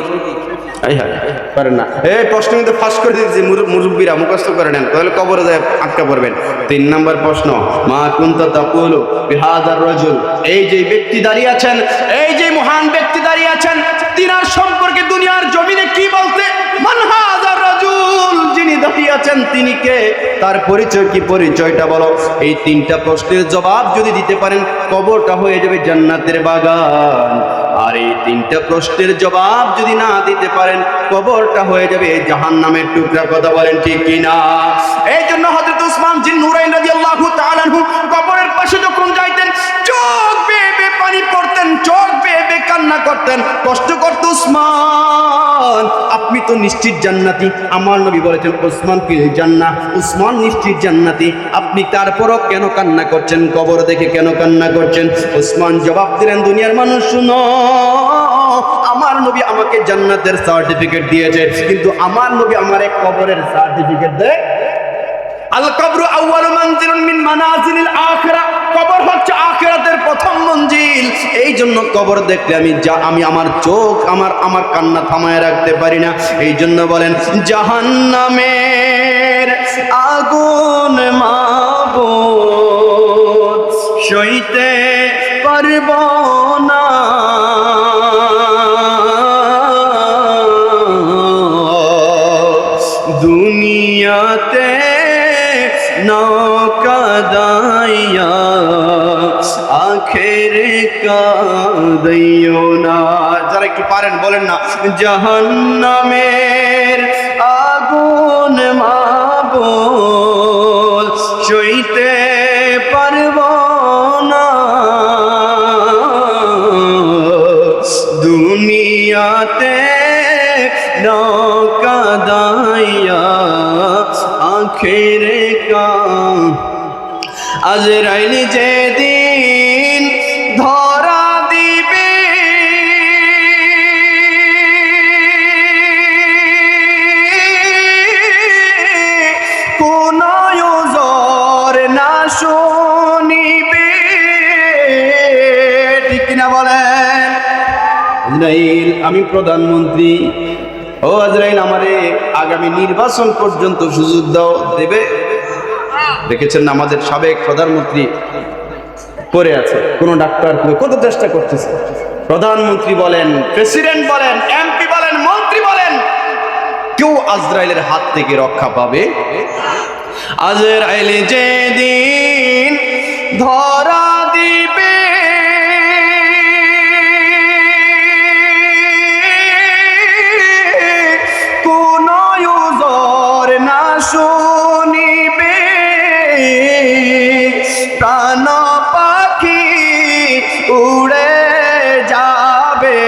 এই হ্যাঁ পারেন না, এই প্রশ্ন কিন্তু ফাঁস করে দিয়েছি, মুরব্বীরা মুখস্থ করে নেন, তাহলে কবরে যায় আটকা পড়বেন। 3 নম্বর প্রশ্ন, মা কুনতা তাকুলু বিহাযার রাজুল, এই যে ব্যক্তি দাঁড়িয়ে আছেন, এই যে মহান ব্যক্তি দাঁড়িয়ে আছেন, তিনার সম্পর্কে দুনিয়ার জমিনে কি বলতে? মান হাযার রাজুল, যিনি দাঁড়িয়ে আছেন তিনি কে, তার পরিচয় কি, পরিচয়টা বলো। এই 3টা প্রশ্নের জবাব যদি দিতে পারেন, কবরটা হয়ে যাবে জান্নাতের বাগান। আর এই 3টা প্রশ্নের জবাব যদি না দিতে পারেন, কবরটা হয়ে যাবে জাহান্নামের টুকরা। কথা বলেন ঠিক কিনা? এই জন্য হযরত উসমান জিন নুরাইন রাদিয়াল্লাহু তাআলা আনহু কবরের পাশে যখন যাইতেন, চোখ বেয়ে বেয়ে পানি পড়তেন, চোখ বেয়ে বেয়ে কান্না করতেন, কষ্ট করত। উসমান, আপনি তো নিশ্চিত জান্নাতি। আমার নবী বলেছেন, উসমান কি জান্নাত, উসমান নিশ্চিত জান্নাতি, আপনি তারপরও কেন কান্না করছেন? কবর দেখে কেন কান্না করছেন? উসমান জবাব দিলেন, দুনিয়ার মানুষ শুনো, আমার নবী আমাকে জান্নাতের সার্টিফিকেট দিয়েছে, কিন্তু আমার নবী আমার এক কবরের সার্টিফিকেট দেয়। আল কবরু আউয়ালু মানজিলুন মিন মানাজিলিল আখিরাহ, কবর হচ্ছে আখিরাতের প্রথম মঞ্জিল। এই জন্য কবর দেখলে আমি আমার চোখ আমার কান্না থামায় রাখতে পারি না। এই জন্য বলেন জাহান্নামের আগুন মাবুদ সইতে পারব না, দুনিয়াতে নৌকাদাইয়া আখেরে কাঁদিও না। যারা একটু পারেন বলেন না জাহান্নামের আগুন মাবুদ সইতে পারব না, দুনিয়াতে নৌকাদাইয়া আখেরে আজরাইল যেদিন ধরা দিবে কোন ওজর না শুনিবে, ঠিক কিনা বলেন? আজরাইল আমি প্রধানমন্ত্রী, ও আজরাইল আমারে আগামী নির্বাচন পর্যন্ত সুযোগ দাও, দেবে? দেখেছেন না আমাদের সাবেক প্রধানমন্ত্রী পড়ে আছে, কোন ডাক্তার কত চেষ্টা করতেছে, প্রধানমন্ত্রী বলেন, প্রেসিডেন্ট বলেন, এমপি বলেন, মন্ত্রী বলেন, কেউ আজরাইলের হাত থেকে রক্ষা পাবে? আজরাইল যেদিন ধরা দিবে কোন ওজর না শুনিবে, প্রাণ পাখি উড়ে যাবে,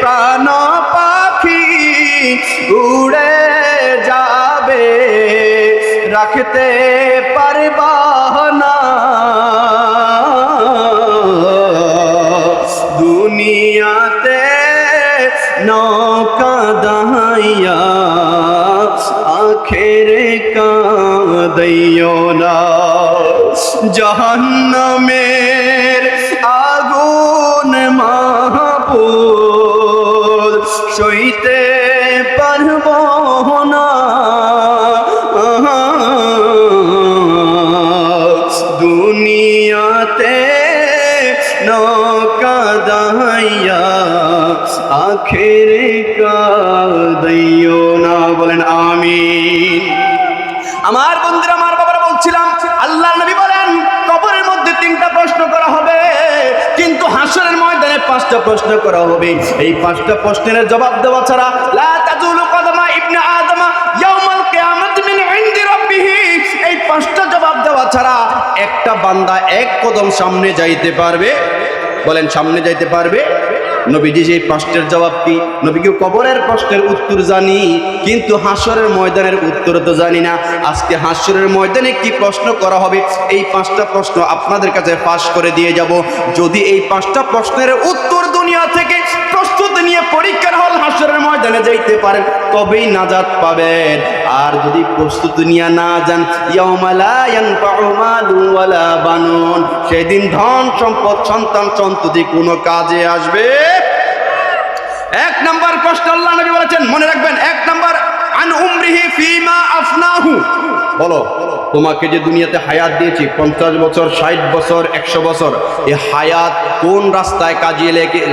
প্রাণ পাখি উড়ে যাবে, রাখতে পারবা না, দুনিয়াতে নৌকা দাইয়া আখেরে কাঁদিও না, জাহান্নামের আগুন মাবুদ সইতে পারব না, দুনিয়াতে নৌকা দাইয়া আখেরে কাঁদিও না। বলেন আমিন। আমার বন্ধুরা, আমার বাবারা, বলছিলাম আল্লাহ নবী বলেন কবরের মধ্যে 3টা প্রশ্ন করা হবে, কিন্তু হাসরের ময়দানে 5টা প্রশ্ন করা হবে। এই 5টা প্রশ্নের জবাব দেওয়া ছাড়া লা তাজুলু কদমা ইবনে আদম ইয়াউমাল কিয়ামাত মিন ইনদি রাব্বিহি, এই 5টা জবাব দেওয়া ছাড়া একটা বান্দা এক কদম সামনে যাইতে পারবে? বলেন সামনে যাইতে পারবে? নবীজি সেই প্রশ্নের জবাব কি? নবী কি কবরের প্রশ্নের উত্তর জানি, কিন্তু হাসরের ময়দানের উত্তর তো জানি না। আজকে হাসরের ময়দানে কি প্রশ্ন করা হবে, এই 5টা প্রশ্ন আপনাদের কাছে ফাঁস করে দিয়ে যাব। যদি এই 5টা প্রশ্নের উত্তর দুনিয়া থেকে প্রস্তুতি নিয়ে পরীক্ষার হল হাসরের ময়দানে যাইতে পারেন, তবেই নাজাত পাবেন। আর যদি প্রস্তুতি নিয়ে না যান, ইয়াউমা লা ইয়ানফাউ মালুন ওয়ালা বানুন, সেদিন ধন সম্পদ সন্তান সন্ততি কোনো কাজে আসবে। 1 নম্বর প্রশ্ন আল্লাহ নবী বলেছেন, মনে রাখবেন, 1 নম্বর আন উমরিহি ফিমা আফনাহু, বলো তোমাকে যে দুনিয়াতে হায়াত দিয়েছি 50 বছর, 60 বছর, 100 বছর, এই হায়াত কোন রাস্তায়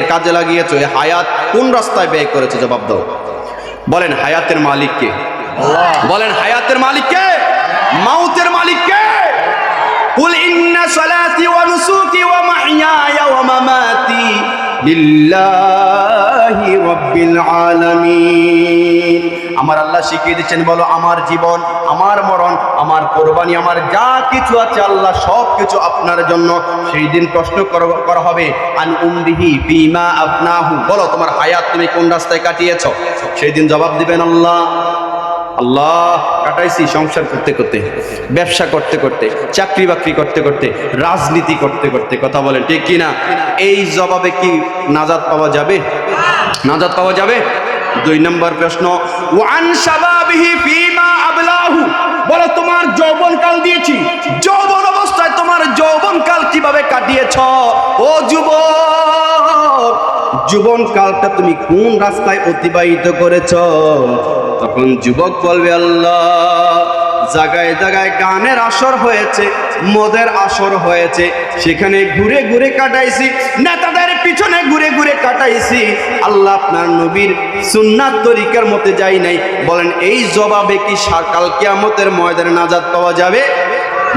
কাজে লাগিয়েছো? এই হায়াত কোন রাস্তায় ব্যয় করেছো? জবাব দাও। বলেন হায়াতের মালিক কে? আল্লাহ। বলেন হায়াতের মালিক কে? মাউতের মালিক কে? কুল ইন্না সালাতি ওয়া নুসুকি ওয়া মাহইয়ায়া ওয়া মামাতি লিল্লাহি রাব্বিল আলামিন। আমার আল্লাহ শিখিয়ে দিচ্ছেন, বলো আমার জীবন, আমার মরণ, আমার কোরবানি, আমার যা কিছু আছে আল্লাহ সব কিছু আপনার জন্য। সেই দিন প্রশ্ন করা হবে আন উমরিহি ফিমা আফনাহু, বলো তোমার হায়াত তুমি কোন রাস্তায় কাটিয়েছো? সেই দিন জবাব দিবেন আল্লাহ, আল্লাহ কাটাইছি সংসার করতে করতে, ব্যবসা করতে করতে, চাকরি বাকরি করতে করতে, রাজনীতি করতে করতে। কথা বলেন ঠিক কিনা? এই জবাবে কি নাজাত পাওয়া যাবে? নাজাত পাওয়া যাবে? 2 নম্বর প্রশ্ন ওয়ান শাবাবিহি ফিমা আবলাহু, বলো তোমার যৌবনকাল দিয়েছি, যৌবন অবস্থায় তোমার যৌবনকাল কিভাবে কাটিয়েছ? ও যুবক জীবনকালটা তুমি কোন রাস্তায় অতিবাহিত করেছ? তখন যুবক বলবে, আল্লাহ, জায়গায় জায়গায় গানের আসর হয়েছে, মদের আসর হয়েছে, সেখানে ঘুরে ঘুরে কাটাইছি, নেতাদের পিছনে ঘুরে ঘুরে কাটাইছি, আল্লাহ আপনার নবীর সুন্নাত তরিকার মতে যাই নাই। বলেন এই জবাবে কি কাল কিয়ামতের ময়দানে নাজাত পাওয়া যাবে?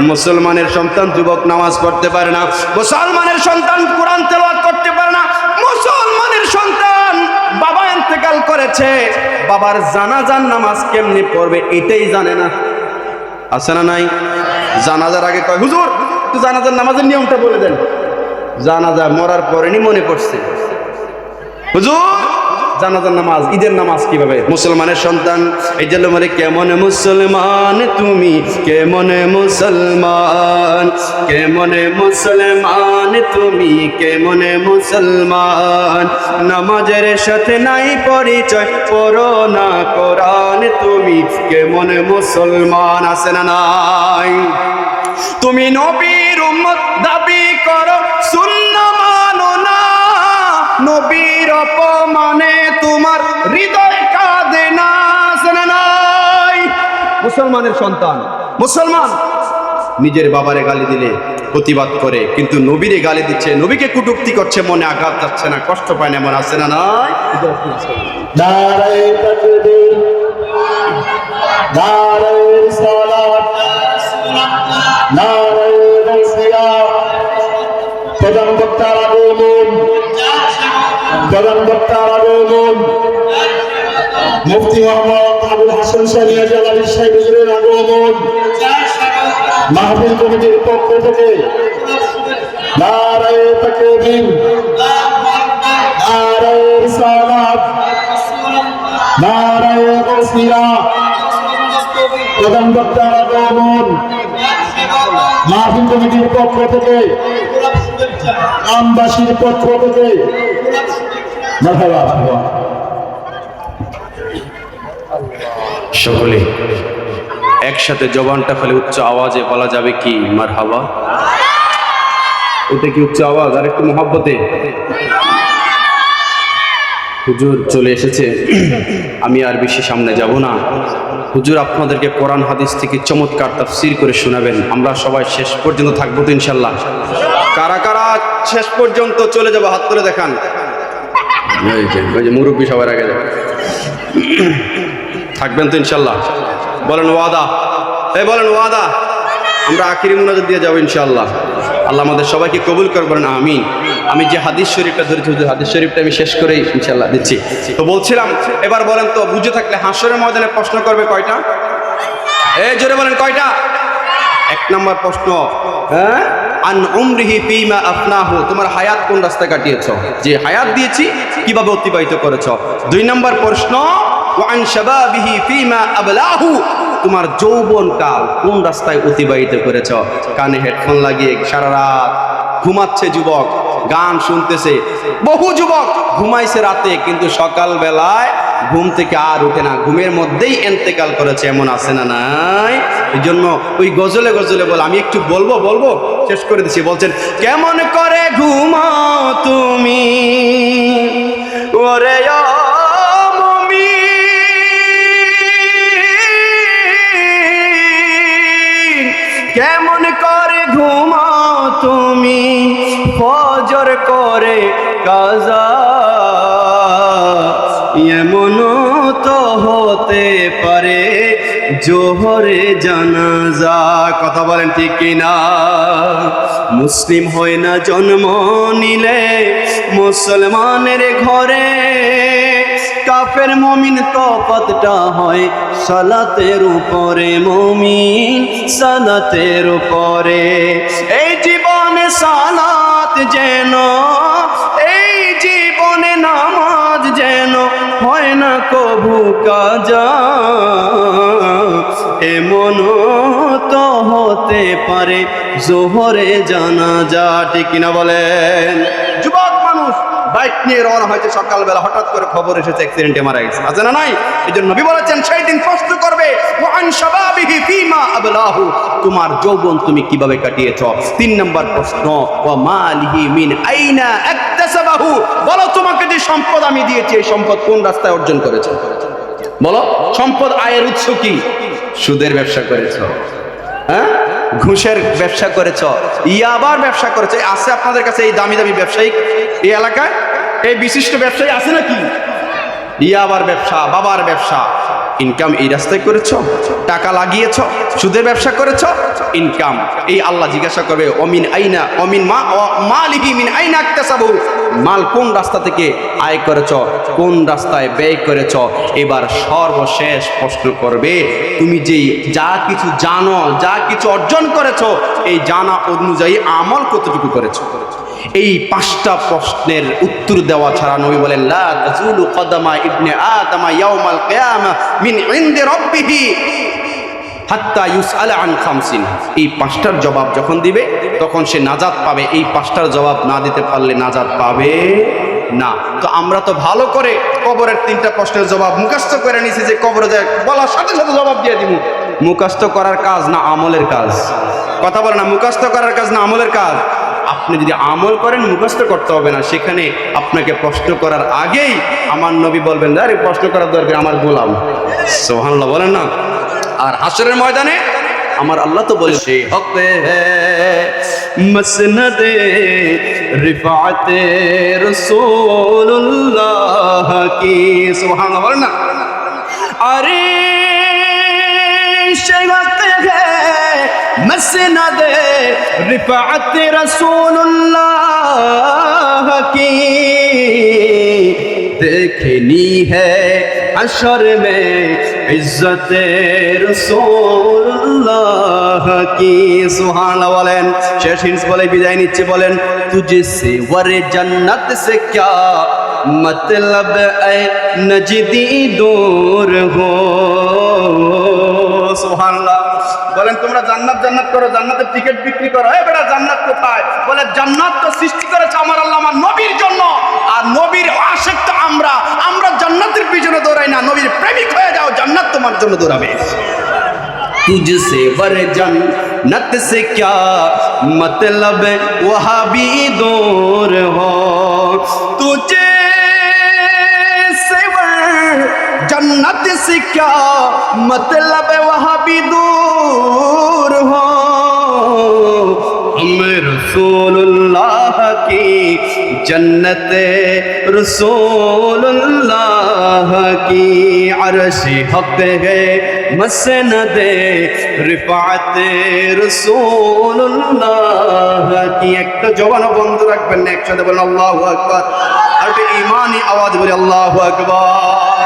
মুসলমানের সন্তান যুবক নামাজ পড়তে পারে না, মুসলমানের সন্তান কোরআন তেলাওয়াত করতে পারে না, মুসলমানের সন্তান বাবা ইন্তেকাল করেছে, বাবার জানাজার নামাজ কেমনে পড়বে এটাই জানে না। আছে না নাই? জানাজার আগে কয়, হুজুর একটু জানাজার নামাজের নিয়মটা বলে দেন। জানাজা মরার পরেনি মনে পড়ছে, হুজুর জানাজার নামাজ, ঈদের নামাজ কিভাবে? মুসলমানের সন্তান এই জন্য বলে, কেমন মুসলমান তুমি, কেমন মুসলমান, কেমন মুসলমান তুমি, কেমন মুসলমান, নামাজের সাথে নাই পরিচয়, পড়ো না কোরআন, তুমি কেমন মুসলমান। আছে না নাই? তুমি নবীর উম্মত দাবি করো, সুন্নাহ মানো না, নবীর অপমানে তোমার হৃদয় কাঁদে না। আছে না নাই? মুসলমানের সন্তান, মুসলমান নিজের বাবারে গালি দিলে প্রতিবাদ করে, কিন্তু নবীরে গালি দিচ্ছে, নবীকে কটূক্তি করছে, মনে আঘাত যাচ্ছে না, কষ্ট পায় না, এমন আছে না নাই? নারায়ে তাকবীর, নারায়ে রিসালাত, নারায়ে গাউসিয়া। প্রধান বক্তার আগমন, প্রধান বক্তার আগমন, মুফতি মোহাম্মদ আবুল হাসান সানিয়া জালালী সাহেব হুজুরের আগমন, মাহফিল কমিটির পক্ষ থেকে নারায়ে তাকবীর, নারায়ে রিসালাত, নারায়ে গাউসিয়া। প্রধান বক্তার আগমন, মাহফিল কমিটির পক্ষ থেকে, আমবাসীর পক্ষ থেকে মারহাবা। সকলে একসাথে জবানটা ফেলে উচ্চ আওয়াজে বলা যাবে কি মারহাবা? এটা কি উচ্চ আওয়াজ? আর একটু মহব্বতে। হুজুর চলে এসেছে, আমি আর বেশি সামনে যাব না। হুজুর আপনাদেরকে কোরআন হাদিস থেকে চমৎকার তাফসীর করে শোনাবেন। আমরা সবাই শেষ পর্যন্ত থাকবো তো ইনশাল্লাহ? কারা কারা শেষ পর্যন্ত চলে যাবো হাত তুলে দেখান। ওই যে মুরব্বী সবার আগে যাবে, থাকবেন তো ইনশাল্লাহ? বলেন ওয়াদা, এই বলেন ওয়াদা। আমরা আখিরি মুনাজাত দিয়ে যাবো ইনশাল্লাহ। আল্লাহ আমাদের সবাইকে কবুল করবেন, আমিন। আমি যে হাদিস শরীফটা ধরেছি, হাদিস শরীফটা আমি শেষ করেই ইনশাল্লাহ দিচ্ছি। তো বলছিলাম, এবার বলেন তো, বুঝে থাকলে হাসরের ময়দানে প্রশ্ন করবে কয়টা? এই জোরে বলেন কয়টা? এক নম্বর প্রশ্ন, হ্যাঁ, আন উমরিহি ফীমা আফনাহু, তোমার হায়াত কোন রাস্তায় কাটিয়েছো, যে হায়াত দিয়েছি কিভাবে অতিবাহিত করেছো। দুই নম্বর প্রশ্ন, ওয়া আন শাবাবিহি ফীমা আবলাহু, তোমার যৌবন কাল কোন রাস্তায় অতিবাহিত করেছো। কানে হেডফোন লাগিয়ে সারা রাত ঘুমাচ্ছে যুবক, গান শুনতেছে। বহু যুবক ঘুমাইছে রাতে, কিন্তু সকাল বেলায় ঘুম থেকে আর উঠে না, ঘুমের মধ্যেই ইন্তেকাল করেছে, এমন আছে না নাই? এই জন্য ওই গজলে গজলে বল, আমি একটু বলবো শেষ করে দিচ্ছি। বলছেন, কেমন করে ঘুমাও তুমি ওরে মুমিন, কেমন করে ঘুমাও তুমি ফজর করে কাজা, এমনও তো হতে পারে জোহরে জানাজা। কথা বলেন ঠিক কিনা? মুসলিম হয় না জন্ম নিলে মুসলমানের ঘরে, কাফের মুমিন তফাতটা হয় সালাতের উপরে, মুমিন সালাতের উপরে। এই জীবনে সালাত যেন, এই জীবনে নামাজ যেন হয় না কবু কাজা, এমনও তো হতে পারে জোহরে জানাজা। ঠিক কিনা বলেন? যুবক মানুষ বাইক নিয়ে রওনা হয়েছে সকালবেলা, হঠাৎ করে খবর এসেছে অ্যাক্সিডেন্টে মারা গেছে, আছে না নাই? এই জন্য নবী বলেছেন সেই দিন প্রশ্ন করবে ওয়া আন শাবাবিহি ফীমা আবলাহু, তোমার যৌবন তুমি কিভাবে কাটিয়েছ। 3 নম্বর প্রশ্ন ওয়া মালিহি মিন আইনা ইকতাসাবাহু, বলো তোমাকে যে সম্পদ আমি দিয়েছি এই সম্পদ কোন রাস্তায় অর্জন করেছো? বলো, সম্পদ আয়ের উৎস কি? সুদের ব্যবসা করেছো, হ্যাঁ, ঘুষের ব্যবসা করেছ, ইয়াবার ব্যবসা করেছ। আছে আপনাদের কাছে এই দামি দামি ব্যবসায়ী এই এলাকায়, এই বিশিষ্ট ব্যবসায়ী আছে নাকি? ইয়াবার ব্যবসা, বাবার ব্যবসা, ইনকাম এই রাস্তায় করেছ, টাকা লাগিয়েছ, সুদের ব্যবসা করেছ, ইনকাম এই আল্লাহ জিজ্ঞাসা করবে অমিন আইনা অমিন মা মালিহি মিন আইনা ইকতাসাবু, মাল কোন রাস্তা থেকে আয় করেছ, কোন রাস্তায় ব্যয় করেছ। এবার সর্বশেষ প্রশ্ন করবে তুমি যেই যা কিছু জানো, যা কিছু অর্জন করেছ, এই জানা অনুযায়ী আমল কতটুকু করেছ। এই 5টা প্রশ্নের উত্তর দেওয়া ছাড়া নবী বলেন লা তাজুলু কদামা ইবনে আদম ইয়াউমাল কিয়ামা মিন ইনদি রাব্বিহি হাত্তা ইউসআলা আন খামসিন। এই 5টার জবাব যখন দিবে তখন সে নাজাত পাবে, এই 5টার জবাব না দিতে পারলে নাজাত পাবে না। তো আমরা তো ভালো করে কবরের 3টা প্রশ্নের জবাব মুখস্থ করে নিছি যে কবরে যায় বলার সাথে সাথে জবাব দিয়ে দিব। মুখস্থ করার কাজ না আমলের কাজ? কথা বলে না, মুখস্থ করার কাজ না আমলের কাজ? আপনি যদি আমল করেন মুখস্থ করতে হবে না, সেখানে আপনাকে প্রশ্ন করার আগেই আমার নবী বলবেন আরে প্রশ্ন করার দরকার আমার গোলাম, সুবহানাল্লাহ বলেন না। আর হাসরের ময়দানে আমার আল্লাহ তো বলেছে হকে মসনদে রিফাতে রাসূলুল্লাহ কি, সুবহানাল্লাহ বলেন না। আরে সেই হকে मसनद रिफात रसूलुल्लाह की देखनी है हशर में इज्जत रसूलुल्लाह की, सुभान बोलें। शेष हिंस बोले विदाय निচ্ছে বলেন तुझसे वरे जन्नत से क्या मतलब ऐ नजदी दूर हो, सुभान বলেন তোমরা জান্নাত জান্নাত করো, জান্নাতের টিকিট বিক্রি করো, এই বেটা জান্নাত কোথায়? বলে জান্নাত তো সৃষ্টি করেছে আমার আল্লাহ আমার নবীর জন্য, আর নবীর আশিক তো আমরা জান্নাতের পিছনে দৌড়াই না, নবীর প্রেমিক হয়ে যাও, জান্নাত তোমার জন্য দৌড়াবে। तुझसे वर जन्नत से क्या मतलब वहाँ भी दूर हो, तुझे से वर जन्नत से क्या मतलब वहाँ भी दूर हो, हम रसूलुल्लाह की जन्नत रसूलुल्लाह की अर्श हक है मसनद रिफात रसूलुल्लाह की। একটা জবান বন্ধ রাখবেন না, একসাথে বলেন আল্লাহু আকবার, আর একটা ঈমানি আওয়াজ বলে আল্লাহু আকবার।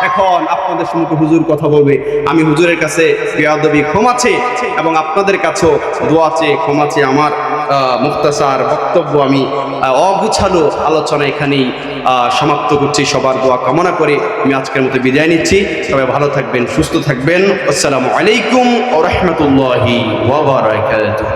এখন আপনাদের সম্মুখে হুজুর কথা বলবে, আমি হুজুরের কাছে বেয়াদবি ক্ষমা চেয়ে এবং আপনাদের কাছেও দোয়া চেয়ে ক্ষমা চেয়ে আমার মুখতাসার বক্তব্য আমি অগুছালো আলোচনা এখানেই সমাপ্ত করছি। সবার দোয়া কামনা করে আমি আজকের মতো বিদায় নিচ্ছি। সবাই ভালো থাকবেন, সুস্থ থাকবেন। আসসালামু আলাইকুম ওয়া রাহমাতুল্লাহি ওয়া বারাকাতুহু।